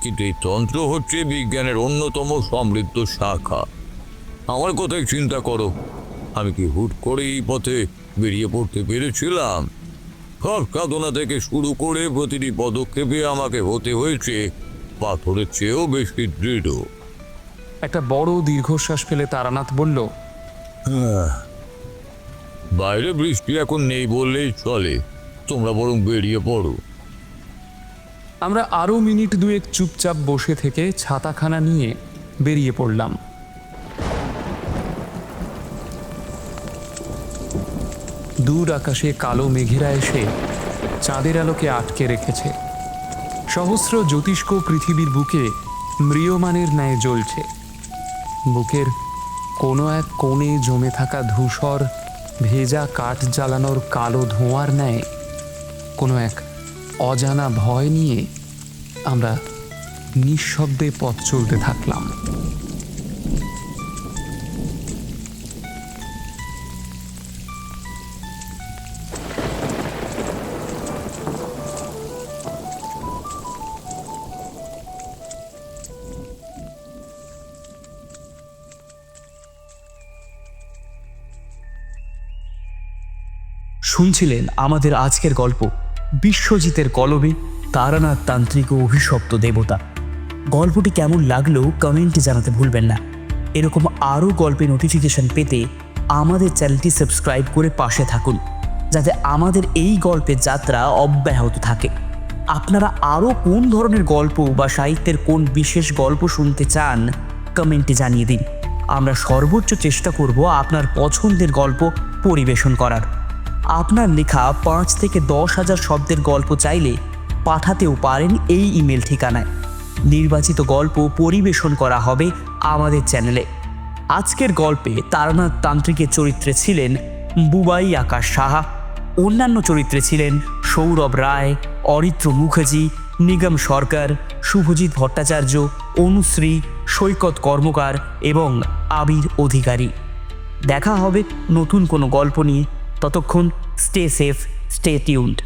কিন্তু এই তন্ত্র হচ্ছে বিজ্ঞানের অন্যতম সমৃদ্ধ শাখা। আমার কথাই চিন্তা করো, আমি কি হুট করে এই পথে বেরিয়ে পড়তে পেরেছিলাম? সব সাধনা থেকে শুরু করে প্রতিটি পদক্ষেপে আমাকে হতে হয়েছে পাথরের চেয়েও বেশি দৃঢ়। একটা বড় দীর্ঘশ্বাস ফেলে তারানাথ বলল, বাইরে বৃষ্টি এখন নেই বললেই চলে, তোমরা বরং বেরিয়ে পড়ো। আমরা আরও মিনিট দুয়েক চুপচাপ বসে থেকে ছাতাখানা নিয়ে বেরিয়ে পড়লাম। দূর আকাশে কালো মেঘেরা এসে চাঁদের আলোকে আটকে রেখেছে। সহস্র জ্যোতিষ্ক পৃথিবীর বুকে ম্রিয়মানের ন্যায় জ্বলছে। বুকের কোনো এক কোণে জমে থাকা ধূসর ভেজা কাঠ জ্বালানোর কালো ধোঁয়ার ন্যায় কোনো এক অজানা ভয় নিয়ে আমরা নিঃশব্দে পথ চলতে থাকলাম। শুনছিলেন আমাদের আজকের গল্প বিশ্বজিতের কলমে তারানাথ তান্ত্রিক ও অভিশপ্ত দেবতা। গল্পটি কেমন লাগলো কমেন্টে জানাতে ভুলবেন না। এরকম আরও গল্পের নোটিফিকেশন পেতে আমাদের চ্যানেলটি সাবস্ক্রাইব করে পাশে থাকুন। যাতে আমাদের এই গল্পের যাত্রা অব্যাহত থাকে। আপনারা আরও কোন ধরনের গল্প বা সাহিত্যের কোন বিশেষ গল্প শুনতে চান কমেন্টে জানিয়ে দিন। আমরা সর্বোচ্চ চেষ্টা করব আপনার পছন্দের গল্প পরিবেশন করার। আপনার লেখা 5 থেকে 10,000 শব্দের গল্প চাইলে পাঠাতেও পারেন এই ইমেল ঠিকানায়। নির্বাচিত গল্প পরিবেশন করা হবে আমাদের চ্যানেলে। আজকের গল্পে তারানাথ তান্ত্রিকের চরিত্রে ছিলেন বুবাই আকাশ সাহা, অন্যান্য চরিত্রে ছিলেন সৌরভ রায়, অরিত্র মুখার্জি, নিগম সরকার, শুভজিৎ ভট্টাচার্য, অনুশ্রী, সৈকত কর্মকার এবং আবির অধিকারী। দেখা হবে নতুন কোনো গল্প নিয়ে। ততক্ষণ স্টে সেফ, স্টে টিউনড।